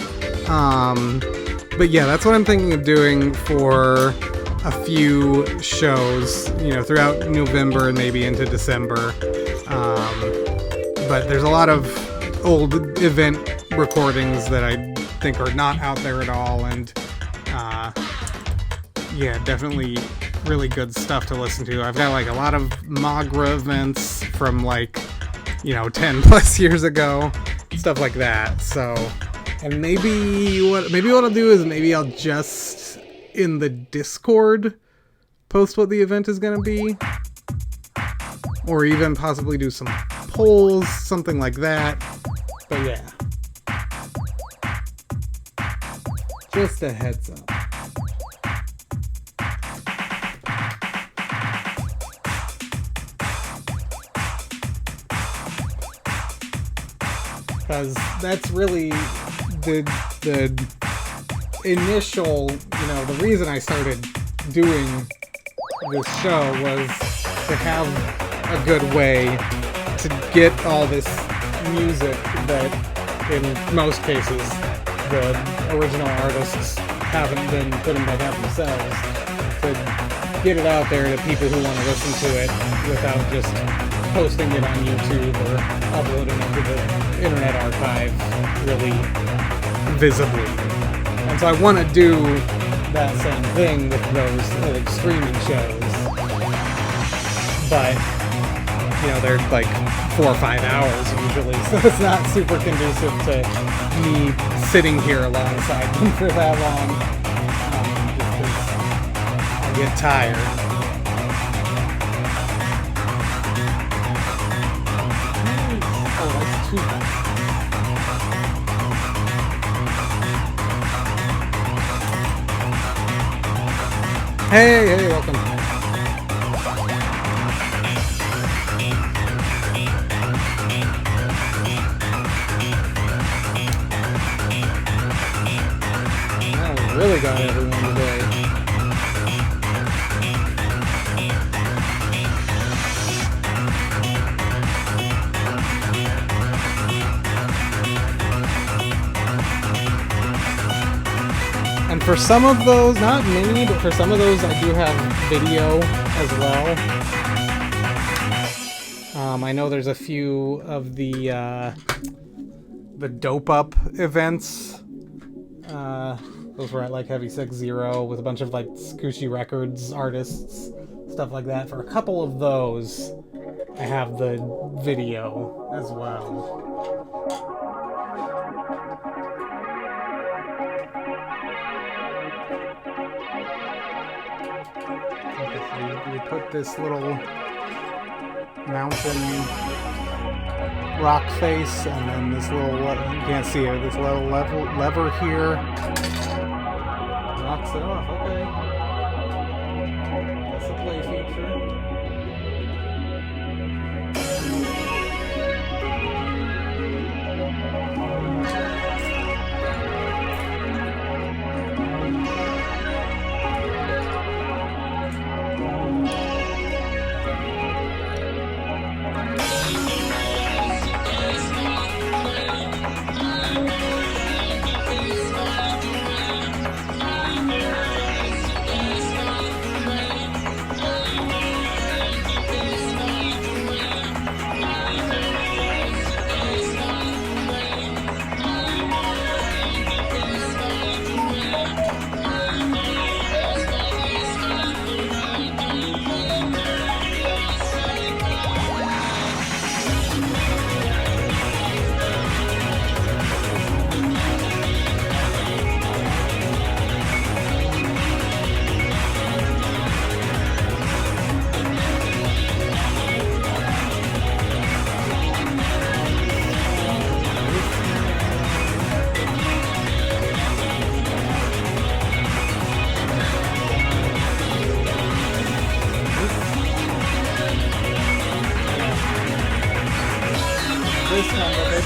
But yeah, that's what I'm thinking of doing for a few shows, throughout November and maybe into December. But there's a lot of old event recordings that I think are not out there at all, and yeah, definitely really good stuff to listen to. I've got like a lot of Magra events from 10 plus years ago, stuff like that. So, and maybe what I'll do is maybe I'll just in the Discord post what the event is going to be, or even possibly do some polls, something like that. But yeah, just a heads up. Because that's really the initial, the reason I started doing this show was to have a good way to get all this music that in most cases the original artists haven't been putting back out themselves, to get it out there to people who want to listen to it without just posting it on YouTube or uploading it to the Internet Archive really visibly. And so I want to do that same thing with those old streaming shows, but they're like 4 or 5 hours usually, so it's not super conducive to me sitting here alongside them for that long, just because I get tired. Oh, that's too bad. Hey, welcome. Really got everyone today. And for for some of those, not many, but for some of those I do have video as well. I know there's a few of the Dope Up events. Those were at like Heavy 6-0 with a bunch of like Scoochy Records artists, stuff like that. For a couple of those, I have the video as well. Okay, so we put this little mountain rock face, and then this little, you can't see it, this little lever here knocks it off. Okay, that's a play feature.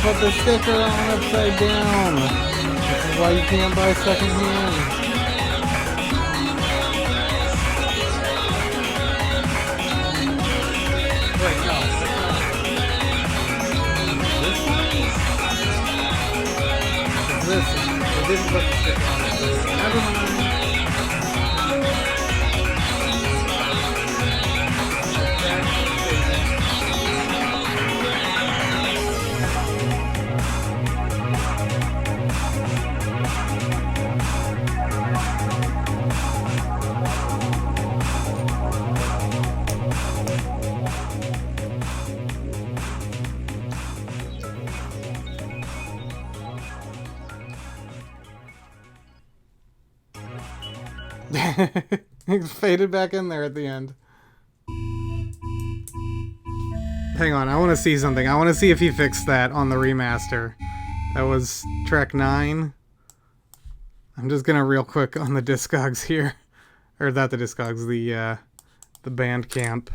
Put the sticker on upside down. This is why you can't buy secondhand. Wait, no. This one? This one. They didn't put the sticker on it. Never mind. It faded back in there at the end. Hang on, I want to see something. I want to see if he fixed that on the remaster. That was track 9. I'm just gonna real quick on the Discogs here. Or not the Discogs, the Bandcamp.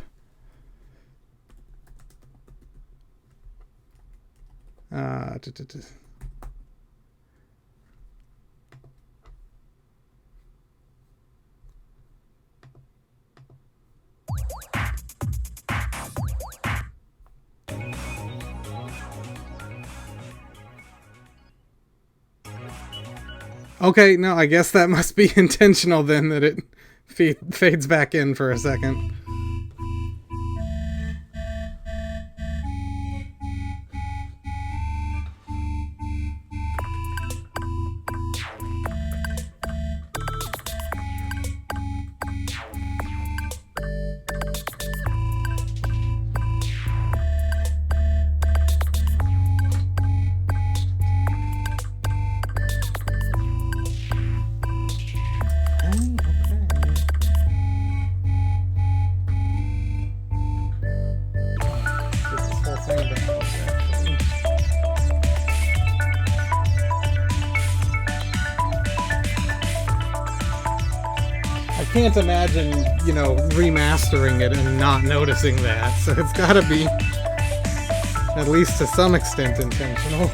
Okay, no, I guess that must be intentional then, that it fades back in for a second. I can't imagine, you know, remastering it and not noticing that, so it's gotta be, at least to some extent, intentional.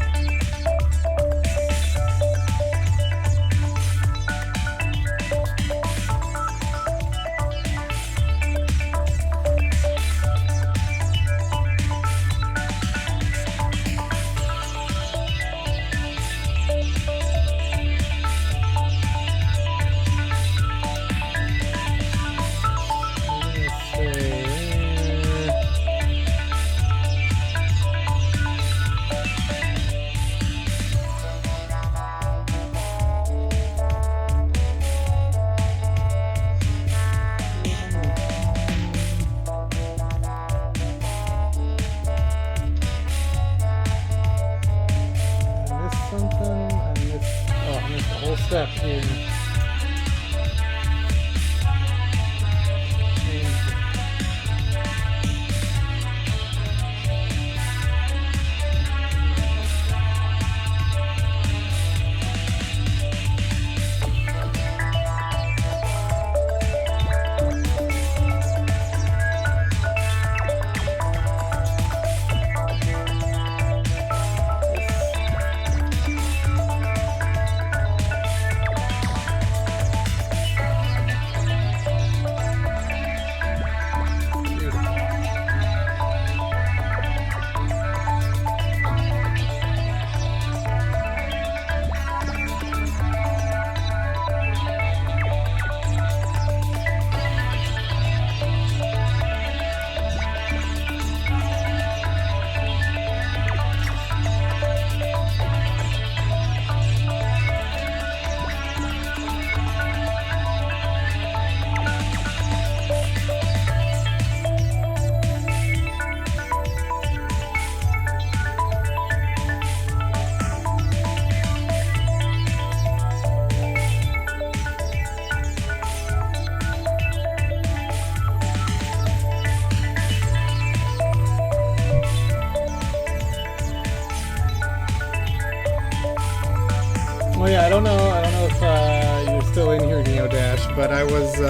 if you're still in here, Neodash, but I was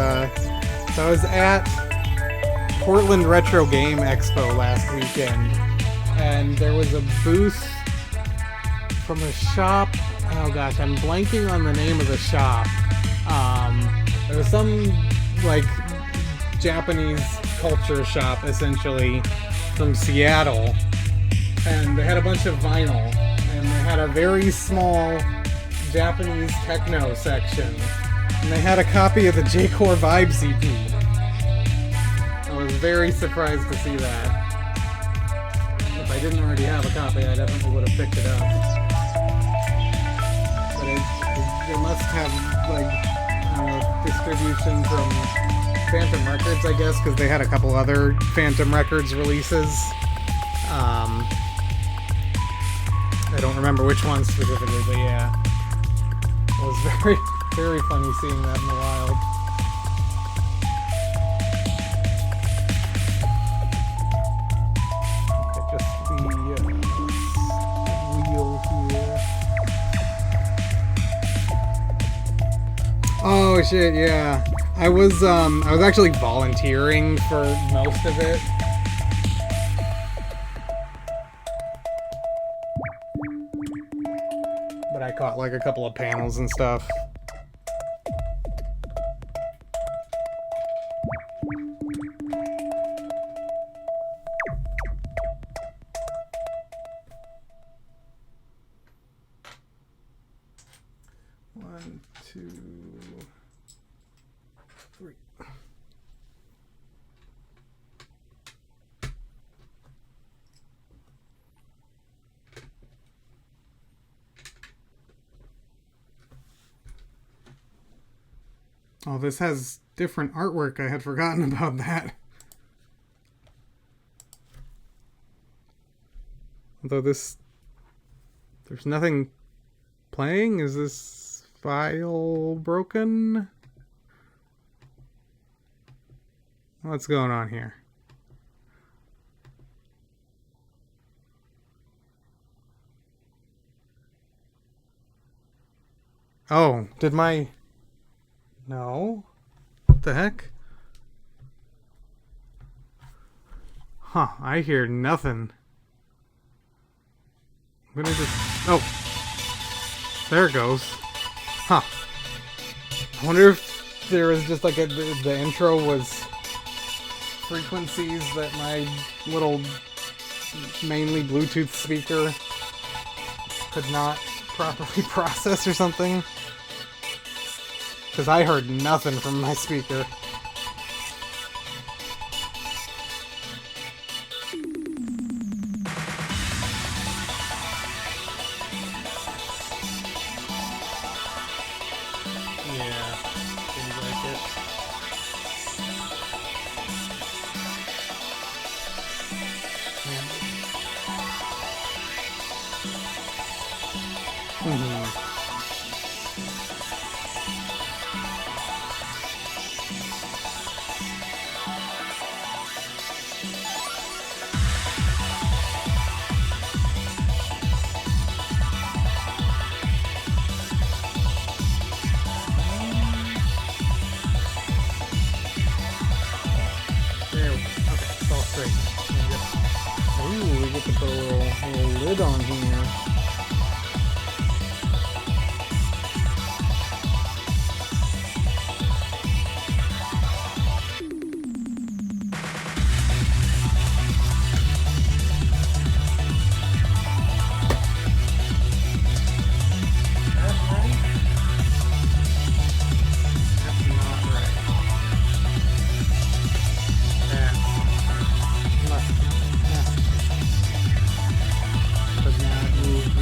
at Portland Retro Game Expo last weekend, and there was a booth from a shop. Oh gosh, I'm blanking on the name of the shop. There was some like Japanese culture shop essentially from Seattle, and they had a bunch of vinyl, and they had a very small Japanese techno section, and they had a copy of the J-Core Vibes EP. I was very surprised to see that. If I didn't already have a copy, I definitely would have picked it up. But it must have like distribution from Phantom Records, I guess, because they had a couple other Phantom Records releases. I don't remember which one specifically, but yeah. It was very, very funny seeing that in the wild. Okay, just the wheel here. Oh shit, yeah. I was actually volunteering for most of it. But I caught like a couple of panels and stuff. One, two, three. Oh, this has different artwork. I had forgotten about that. Although there's nothing playing. Is this file broken? What's going on here? Oh, did my... No. What the heck? Huh, I hear nothing. I'm gonna just... Oh! There it goes. Huh. I wonder if there was just like the intro was frequencies that my little mainly Bluetooth speaker could not properly process or something. Because I heard nothing from my speaker. Yeah, seems like it. Ooh, we get to put a little lid on here. Move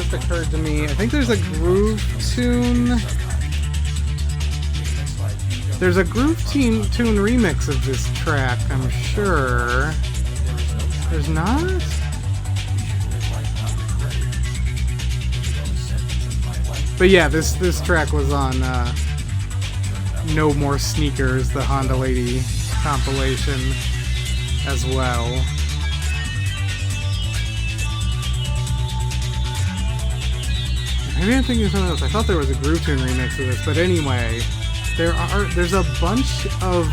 just occurred to me. I think there's a groove tune. There's a groove tune remix of this track, I'm sure. There's not? But yeah, this track was on No More Sneakers, the Honda Lady compilation as well. Maybe I'm thinking of something else. I thought there was a groove tune remix of this, but anyway, there's a bunch of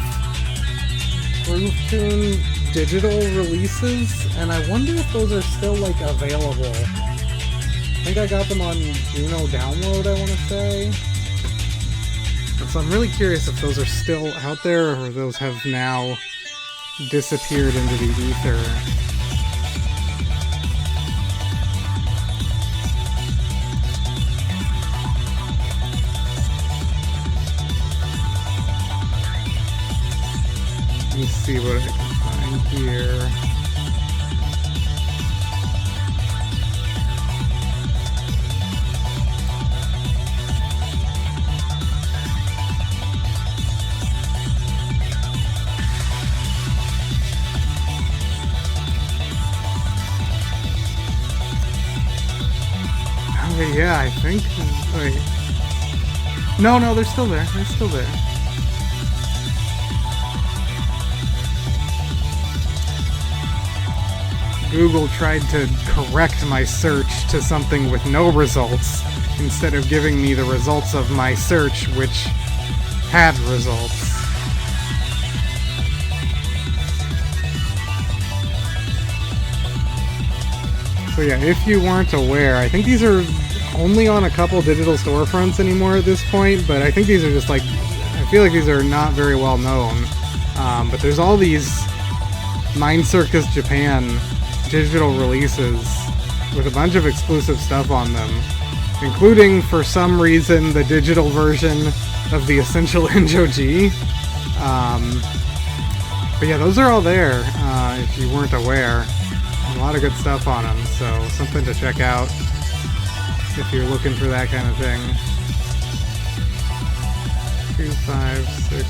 groove tune digital releases, and I wonder if those are still like available. I think I got them on Juno Download, I want to say. And so I'm really curious if those are still out there or those have now disappeared into the ether. Let me see what I can find here. Yeah, I think. Wait. No, they're still there. They're still there. Google tried to correct my search to something with no results instead of giving me the results of my search, which had results. So yeah, if you weren't aware, I think these are only on a couple digital storefronts anymore at this point, but I think these are just like, I feel like these are not very well known. But there's all these Mind Circus Japan digital releases with a bunch of exclusive stuff on them, including, for some reason, the digital version of the Essential Enjoji. But yeah, those are all there, if you weren't aware. A lot of good stuff on them, so something to check out if you're looking for that kind of thing. 2, 5, 6,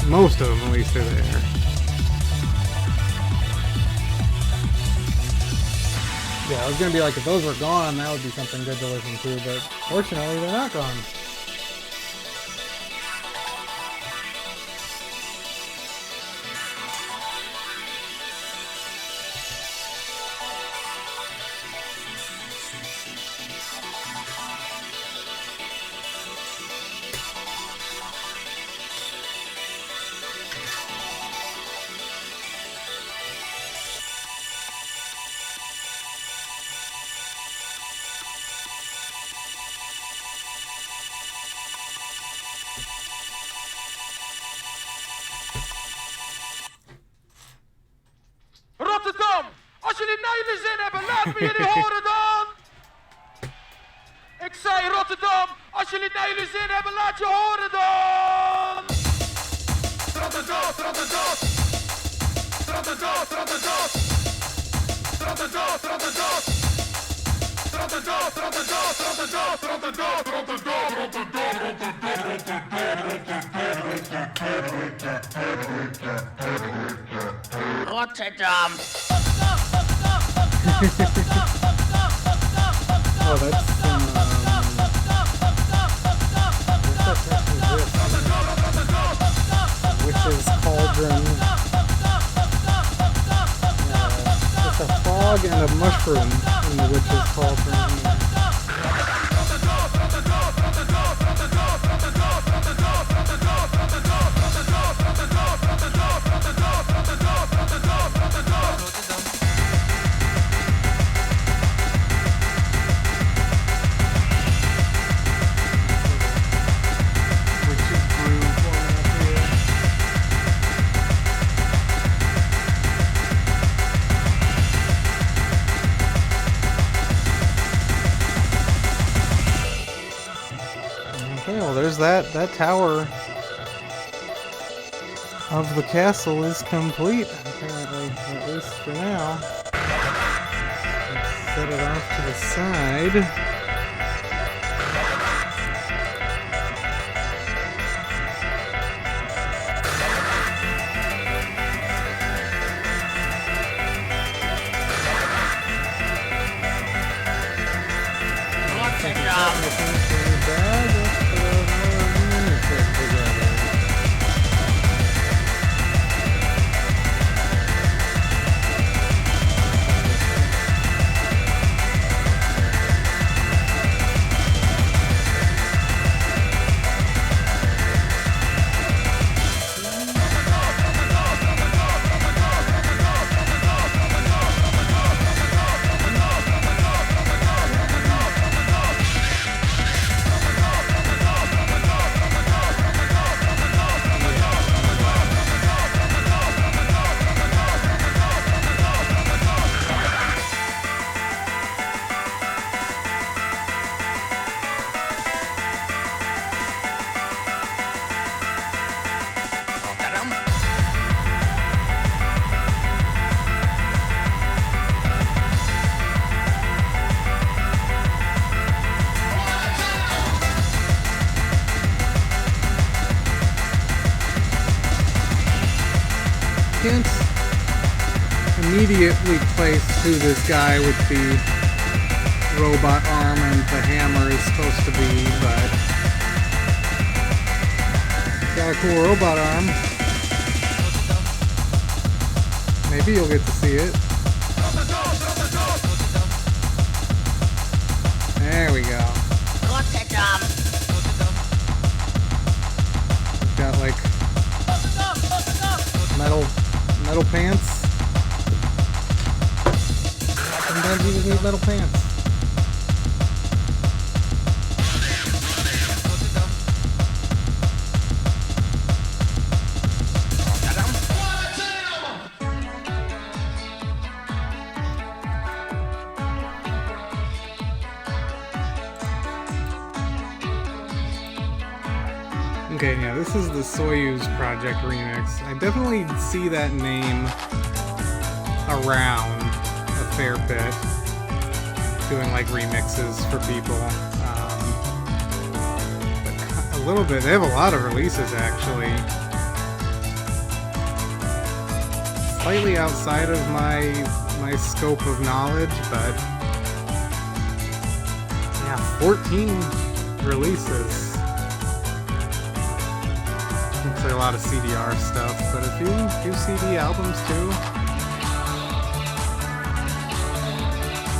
7. Most of them, at least, are there. Yeah, I was gonna be like, if those were gone, that would be something good to listen to, but fortunately, they're not gone. Rotterdam, als jullie naar jullie zin hebben, laat me jullie horen dan! Ik zei Rotterdam, als jullie naar jullie zin hebben, laat je horen dan! Rotterdam, Rotterdam! Rotterdam, Rotterdam! Rotterdam, Rotterdam! Rotterdam, Rotterdam, Rotterdam, Rotterdam, Rotterdam, Rotterdam! Oh, that's Witch's Cauldron. It's a frog and a mushroom in the Witch's Cauldron. Okay, well there's that tower. of the castle is complete, apparently, at least for now. Let's set it off to the side. Can't immediately place who this guy with the robot arm and the hammer is supposed to be, but he's got a cool robot arm. Maybe you'll get to see it. There we go. He's got like metal pants. Sometimes you just need metal pants. Okay, yeah, this is the Soyuz Project remix. I definitely see that name around a fair bit, doing like remixes for people. But a little bit. They have a lot of releases actually. Slightly outside of my scope of knowledge, but yeah, 14 releases. Looks like a lot of CDR stuff, but a few CD albums too.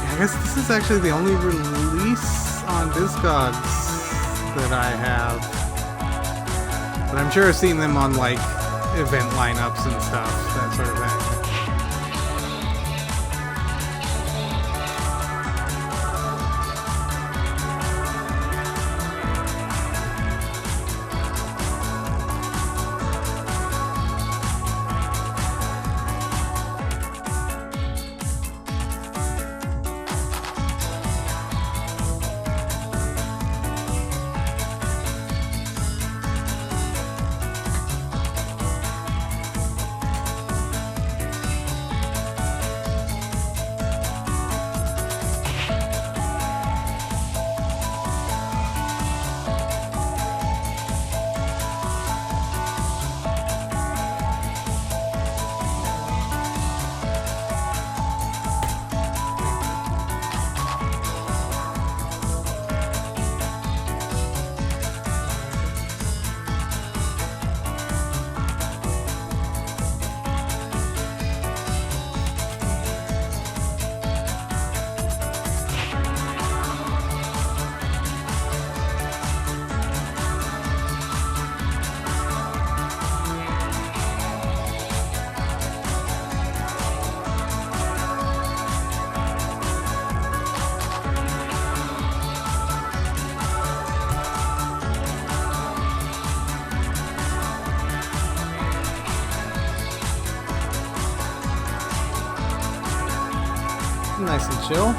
Yeah, I guess this is actually the only release on Discogs that I have. But I'm sure I've seen them on like event lineups and stuff, that sort of thing. Nice and chill.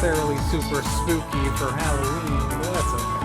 necessarily super spooky for Halloween, but that's okay.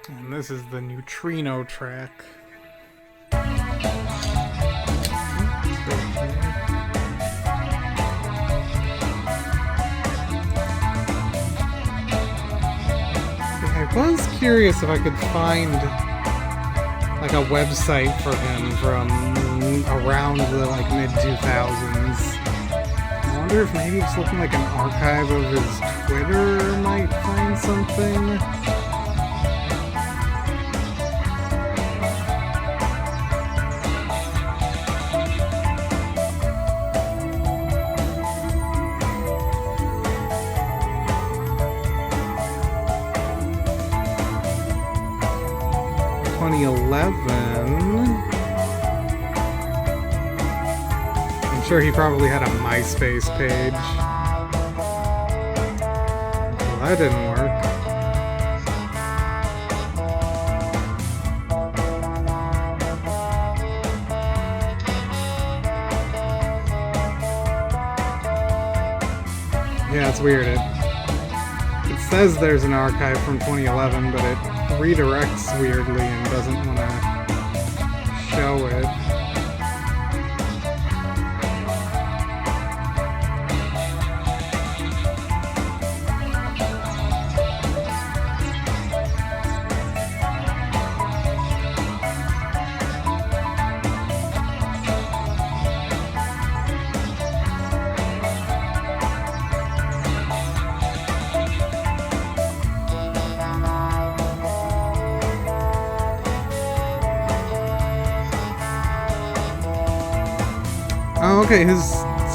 And this is the Neutrino track. I was curious if I could find like a website for him from around the like mid-2000s. I wonder if maybe just looking like an archive of his Twitter might find something. I'm sure he probably had a MySpace page. Well, that didn't work. Yeah, it's weird. It says there's an archive from 2011, but it redirects weirdly and doesn't want to show it. Oh, okay, his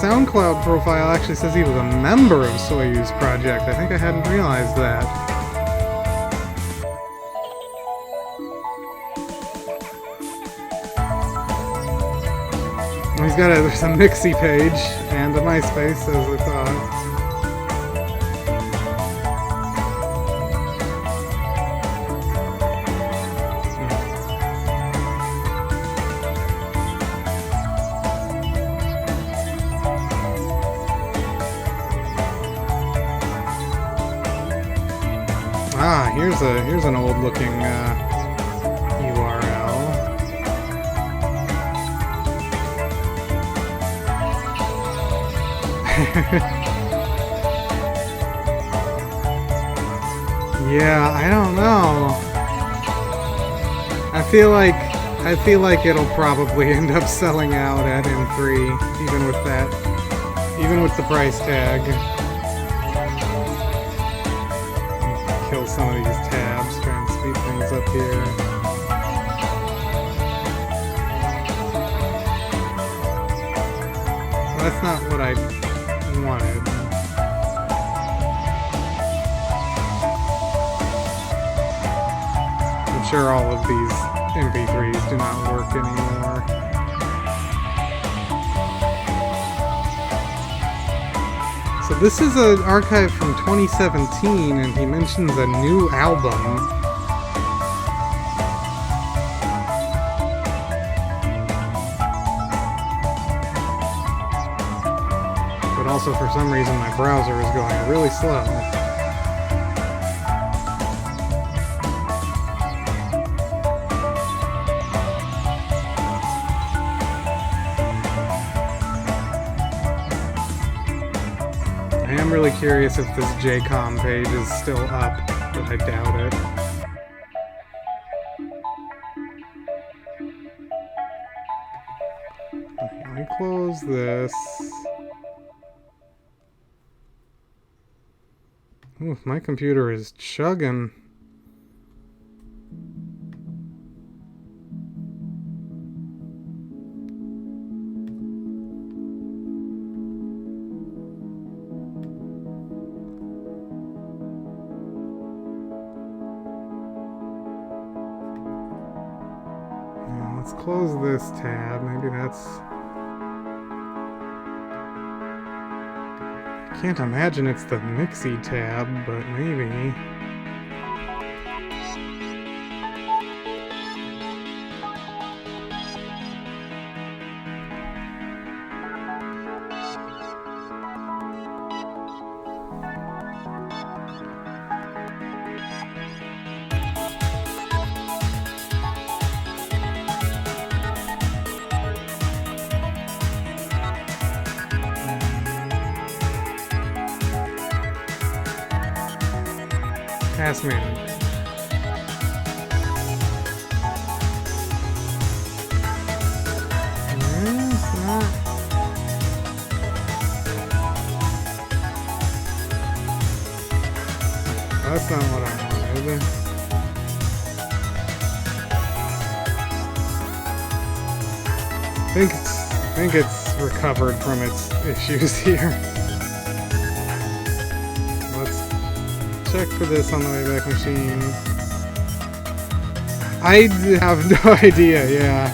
SoundCloud profile actually says he was a member of Soyuz Project. I think I hadn't realized that. He's got there's a Mixie page and a MySpace, as I thought. Ah, here's an old looking URL. Yeah, I don't know. I feel like it'll probably end up selling out at M3, even with the price tag. Kill some of these tabs, try and videos up here. Well, that's not what I wanted. I'm sure all of these MP3s do not work anymore. So this is an archive from 2017, and he mentions a new album. But also for some reason my browser is going really slow. I am really curious if this JCOM page is still up, but I doubt it. Okay, let me close this. Ooh, my computer is chugging. Let's close this tab. Maybe that's... I can't imagine it's the Mixi tab, but maybe. Task manager. It's not. That's not what I wanted. I think it's recovered from its issues here. Check for this on the Wayback Machine. I have no idea, yeah.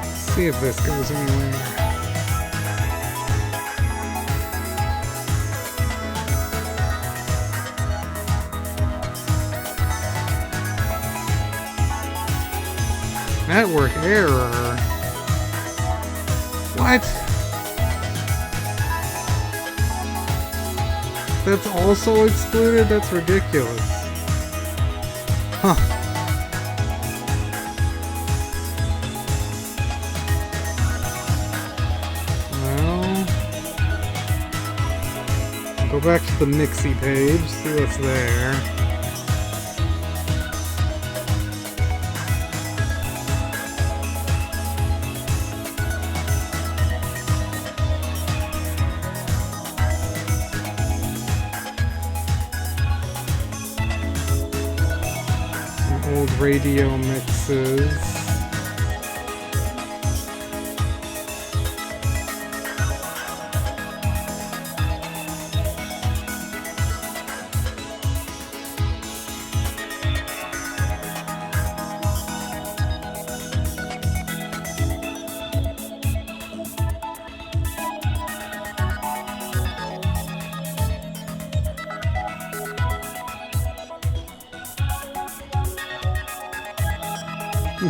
Let's see if this goes anywhere. Network error. What? That's also excluded? That's ridiculous. Huh. Well, go back to the Mixi page, see what's there. Old radio mixes.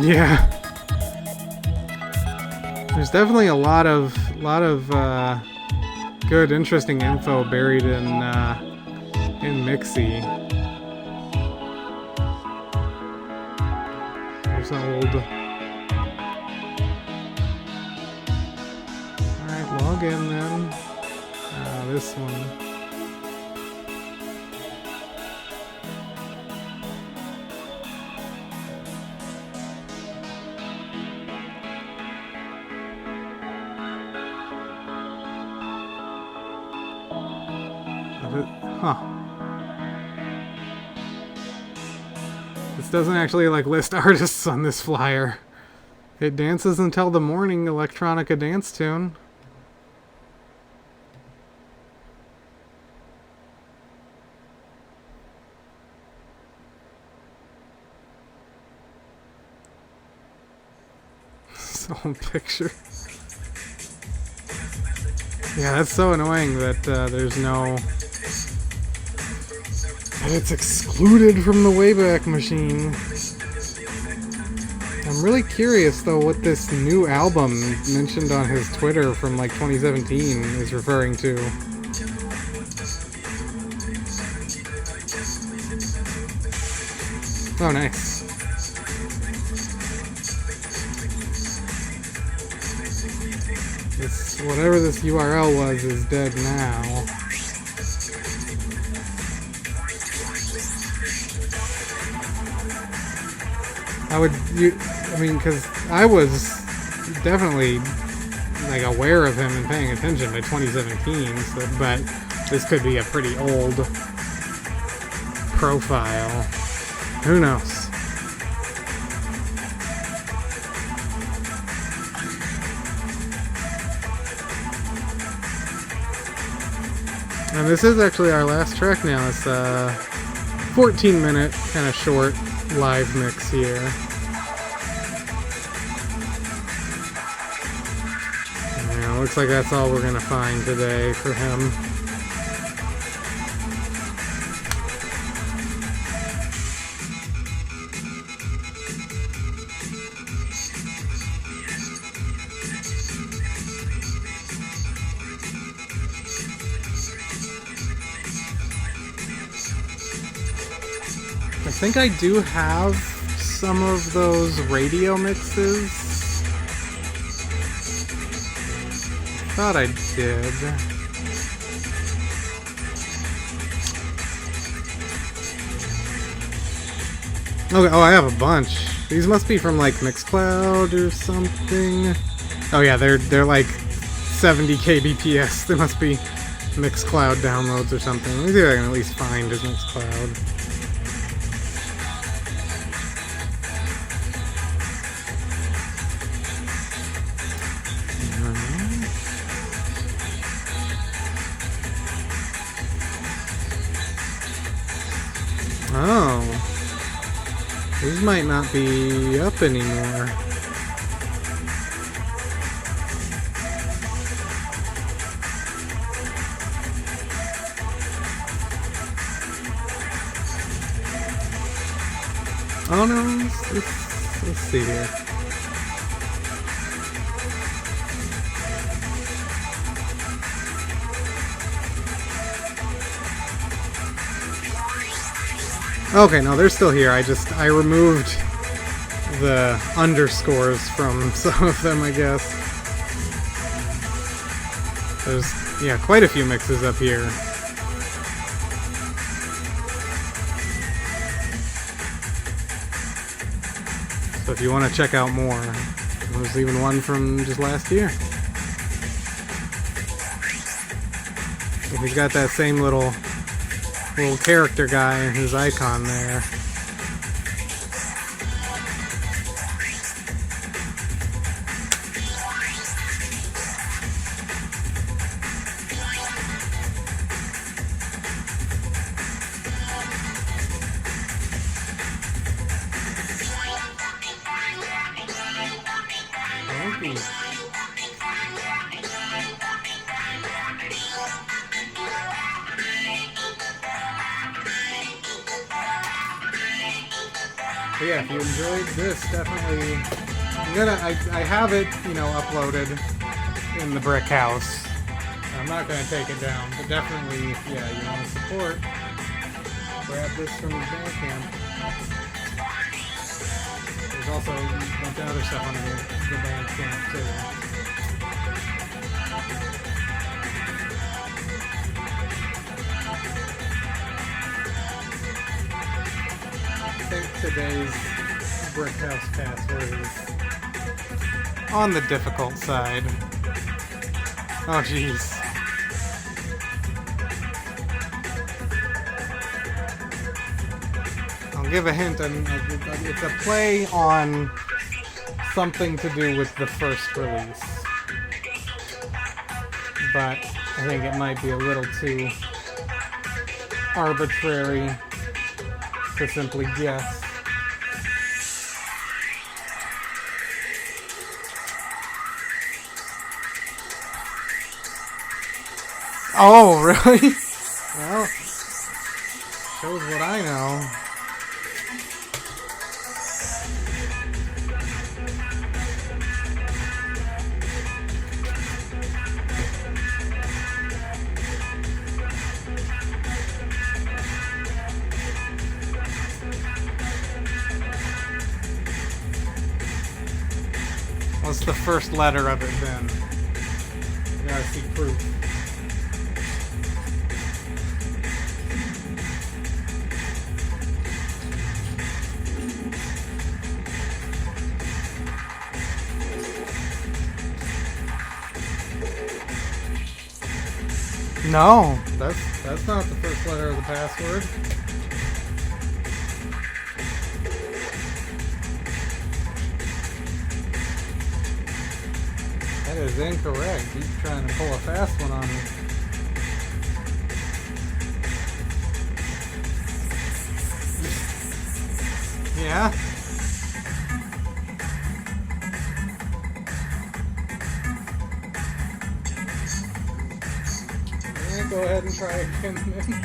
Yeah, there's definitely a lot of good, interesting info buried in Mixi. There's an old. All right, log in then. This one. This doesn't actually like list artists on this flyer. It dances until the morning, electronica dance tune. Someone picture. Yeah, that's so annoying that there's no... And it's excluded from the Wayback Machine. I'm really curious, though, what this new album mentioned on his Twitter from, like, 2017 is referring to. Oh, nice. Whatever this URL was is dead now. Because I was definitely like aware of him and paying attention by 2017, but this could be a pretty old profile. Who knows? And this is actually our last track now. It's a 14-minute, kind of short live mix here. Yeah, looks like that's all we're gonna find today for him. I think I do have some of those radio mixes. Thought I did. Okay, oh, I have a bunch. These must be from like Mixcloud or something. Oh yeah, they're like 70 kbps. They must be Mixcloud downloads or something. Let me see if I can at least find his Mixcloud. Oh. These might not be up anymore. Oh no, let's see here. Okay, no, they're still here. I removed the underscores from some of them, I guess. There's, yeah, quite a few mixes up here. So if you want to check out more, there's even one from just last year. He's got that same little character guy and his icon there. But yeah, if you enjoyed this, definitely, I have it, uploaded in the brick house. I'm not gonna take it down, but definitely, yeah, you want to support, grab this from his Bandcamp. There's also a bunch of other stuff on the Bandcamp too. I think today's brick house password is on the difficult side. Oh jeez. I'll give a hint. It's a play on something to do with the first release. But I think it might be a little too arbitrary to simply guess. Oh, really? Well, shows what I know. What's the first letter of it then? You gotta see proof. No, that's not the first letter of the password. That is incorrect. He's trying to pull a fast one on me. Yeah? Yeah, go ahead and try again then.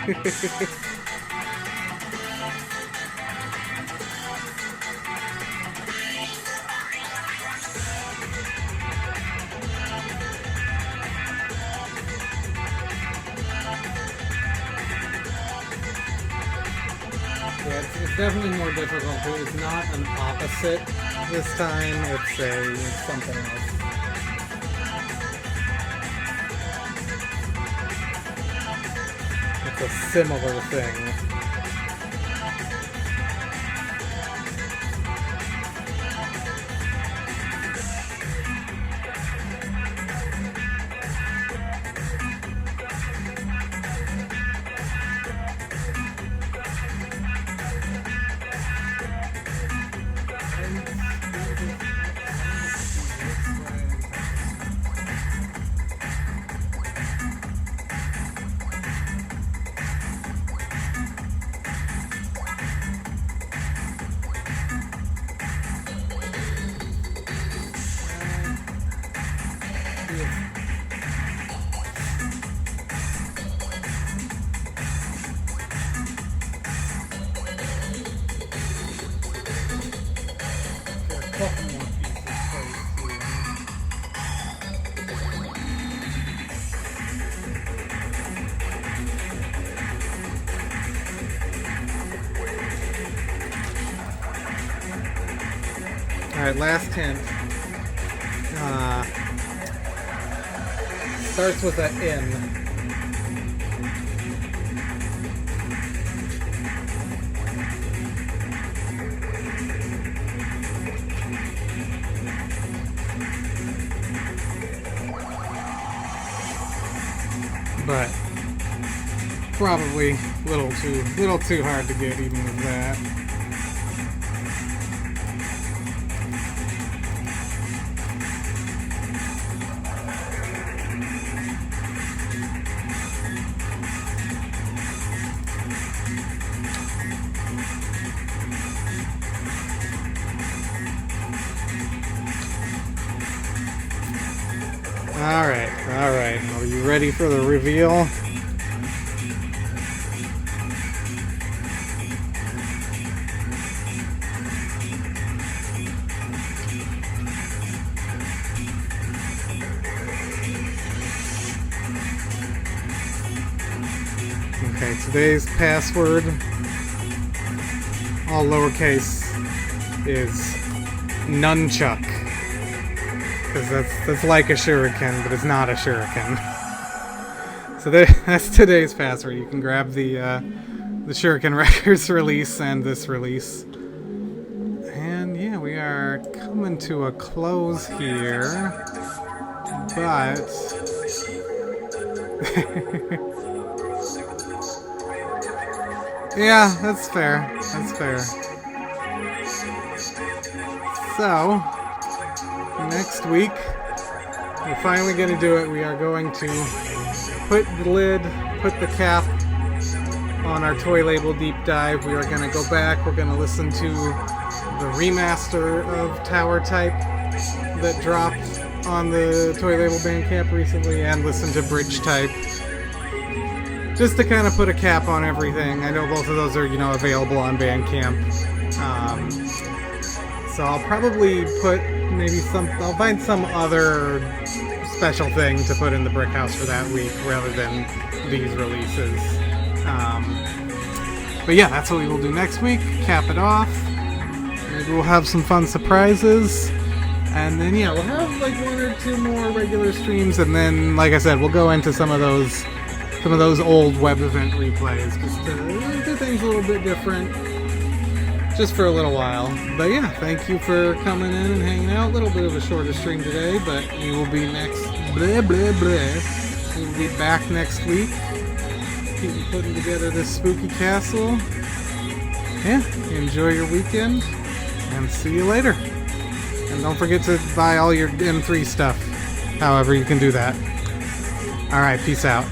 Yeah, it's definitely more difficult too. It's not an opposite this time, it's something else. It's a similar thing. Alright, last hint. Starts with an N. But probably a little too hard to get even with that. Alright. Are you ready for the reveal? Okay, today's password, all lowercase, is nunchuck. Because that's like a shuriken, but it's not a shuriken. So that's today's password. You can grab the Shuriken Records release and this release. And yeah, we are coming to a close here. But yeah, that's fair. That's fair. So, next week, we're finally going to do it. We are going to put the lid, put the cap on our toy label deep dive. We are going to go back. We're going to listen to the remaster of Tower Type that dropped on the toy label Bandcamp recently, and listen to Bridge Type. Just to kind of put a cap on everything. I know both of those are, available on Bandcamp. So I'll probably put I'll find some other special thing to put in the Brick House for that week rather than these releases. But yeah, that's what we will do next week. Cap it off. Maybe we'll have some fun surprises. And then yeah, we'll have like 1 or 2 more regular streams, and then, like I said, we'll go into some of those old web event replays, just to do things a little bit different. Just for a little while. But yeah, thank you for coming in and hanging out. A little bit of a shorter stream today, but we will be next. We will be back next week. Keep putting together this spooky castle. Yeah, enjoy your weekend, and see you later. And don't forget to buy all your M3 stuff, however you can do that. Alright, peace out.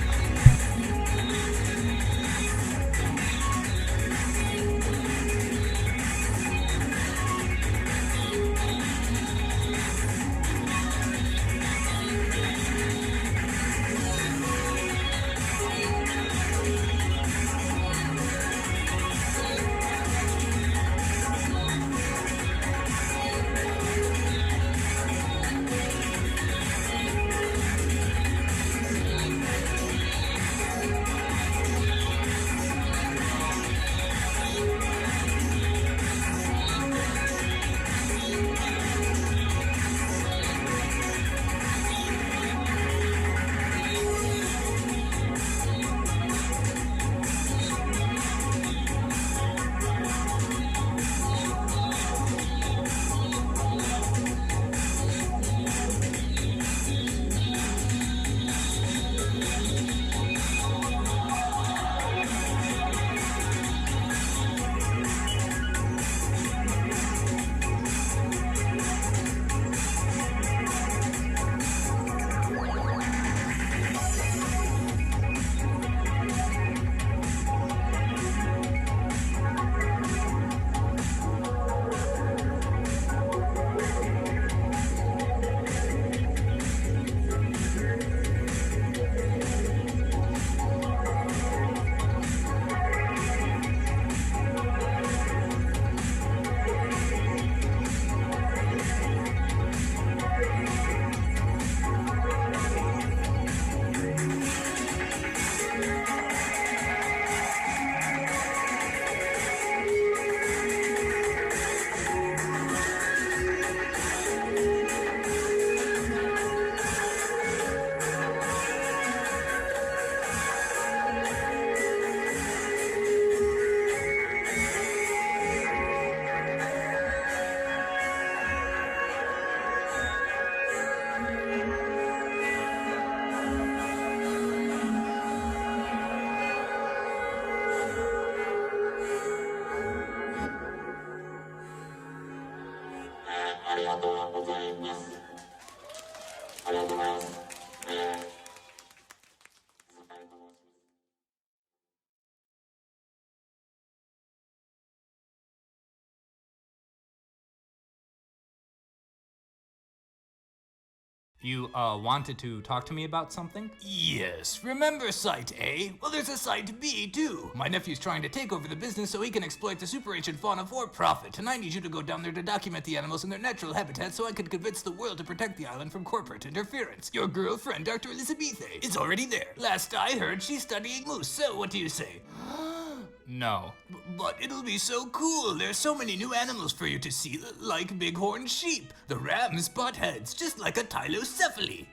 You, wanted to talk to me about something? Yes, remember Site A? Well, there's a Site B, too. My nephew's trying to take over the business so he can exploit the super ancient fauna for profit, and I need you to go down there to document the animals in their natural habitat so I can convince the world to protect the island from corporate interference. Your girlfriend, Dr. Elizabethe, is already there. Last I heard, she's studying moose, so what do you say? No. But it'll be so cool. There's so many new animals for you to see, like bighorn sheep, the ram's buttheads, just like a tylocephaly.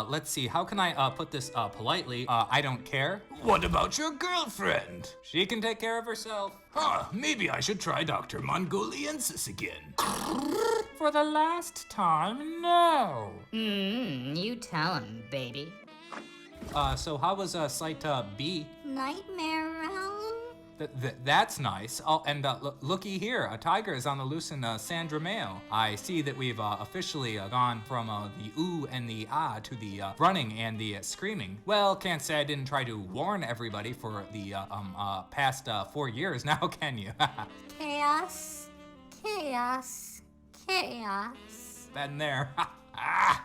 Let's see, how can I, put this, politely? I don't care. What about your girlfriend? She can take care of herself. Huh, maybe I should try Dr. Mongoliensis again. For the last time, no. You tell him, baby. So how was, Site, B? Nightmare realm? That's nice. Oh, and looky here, a tiger is on the loose in San Drameo. I see that we've officially gone from the ooh and the ah to the running and the screaming. Well, can't say I didn't try to warn everybody for the past 4 years now, can you? Chaos, chaos, chaos. Been there. Ah!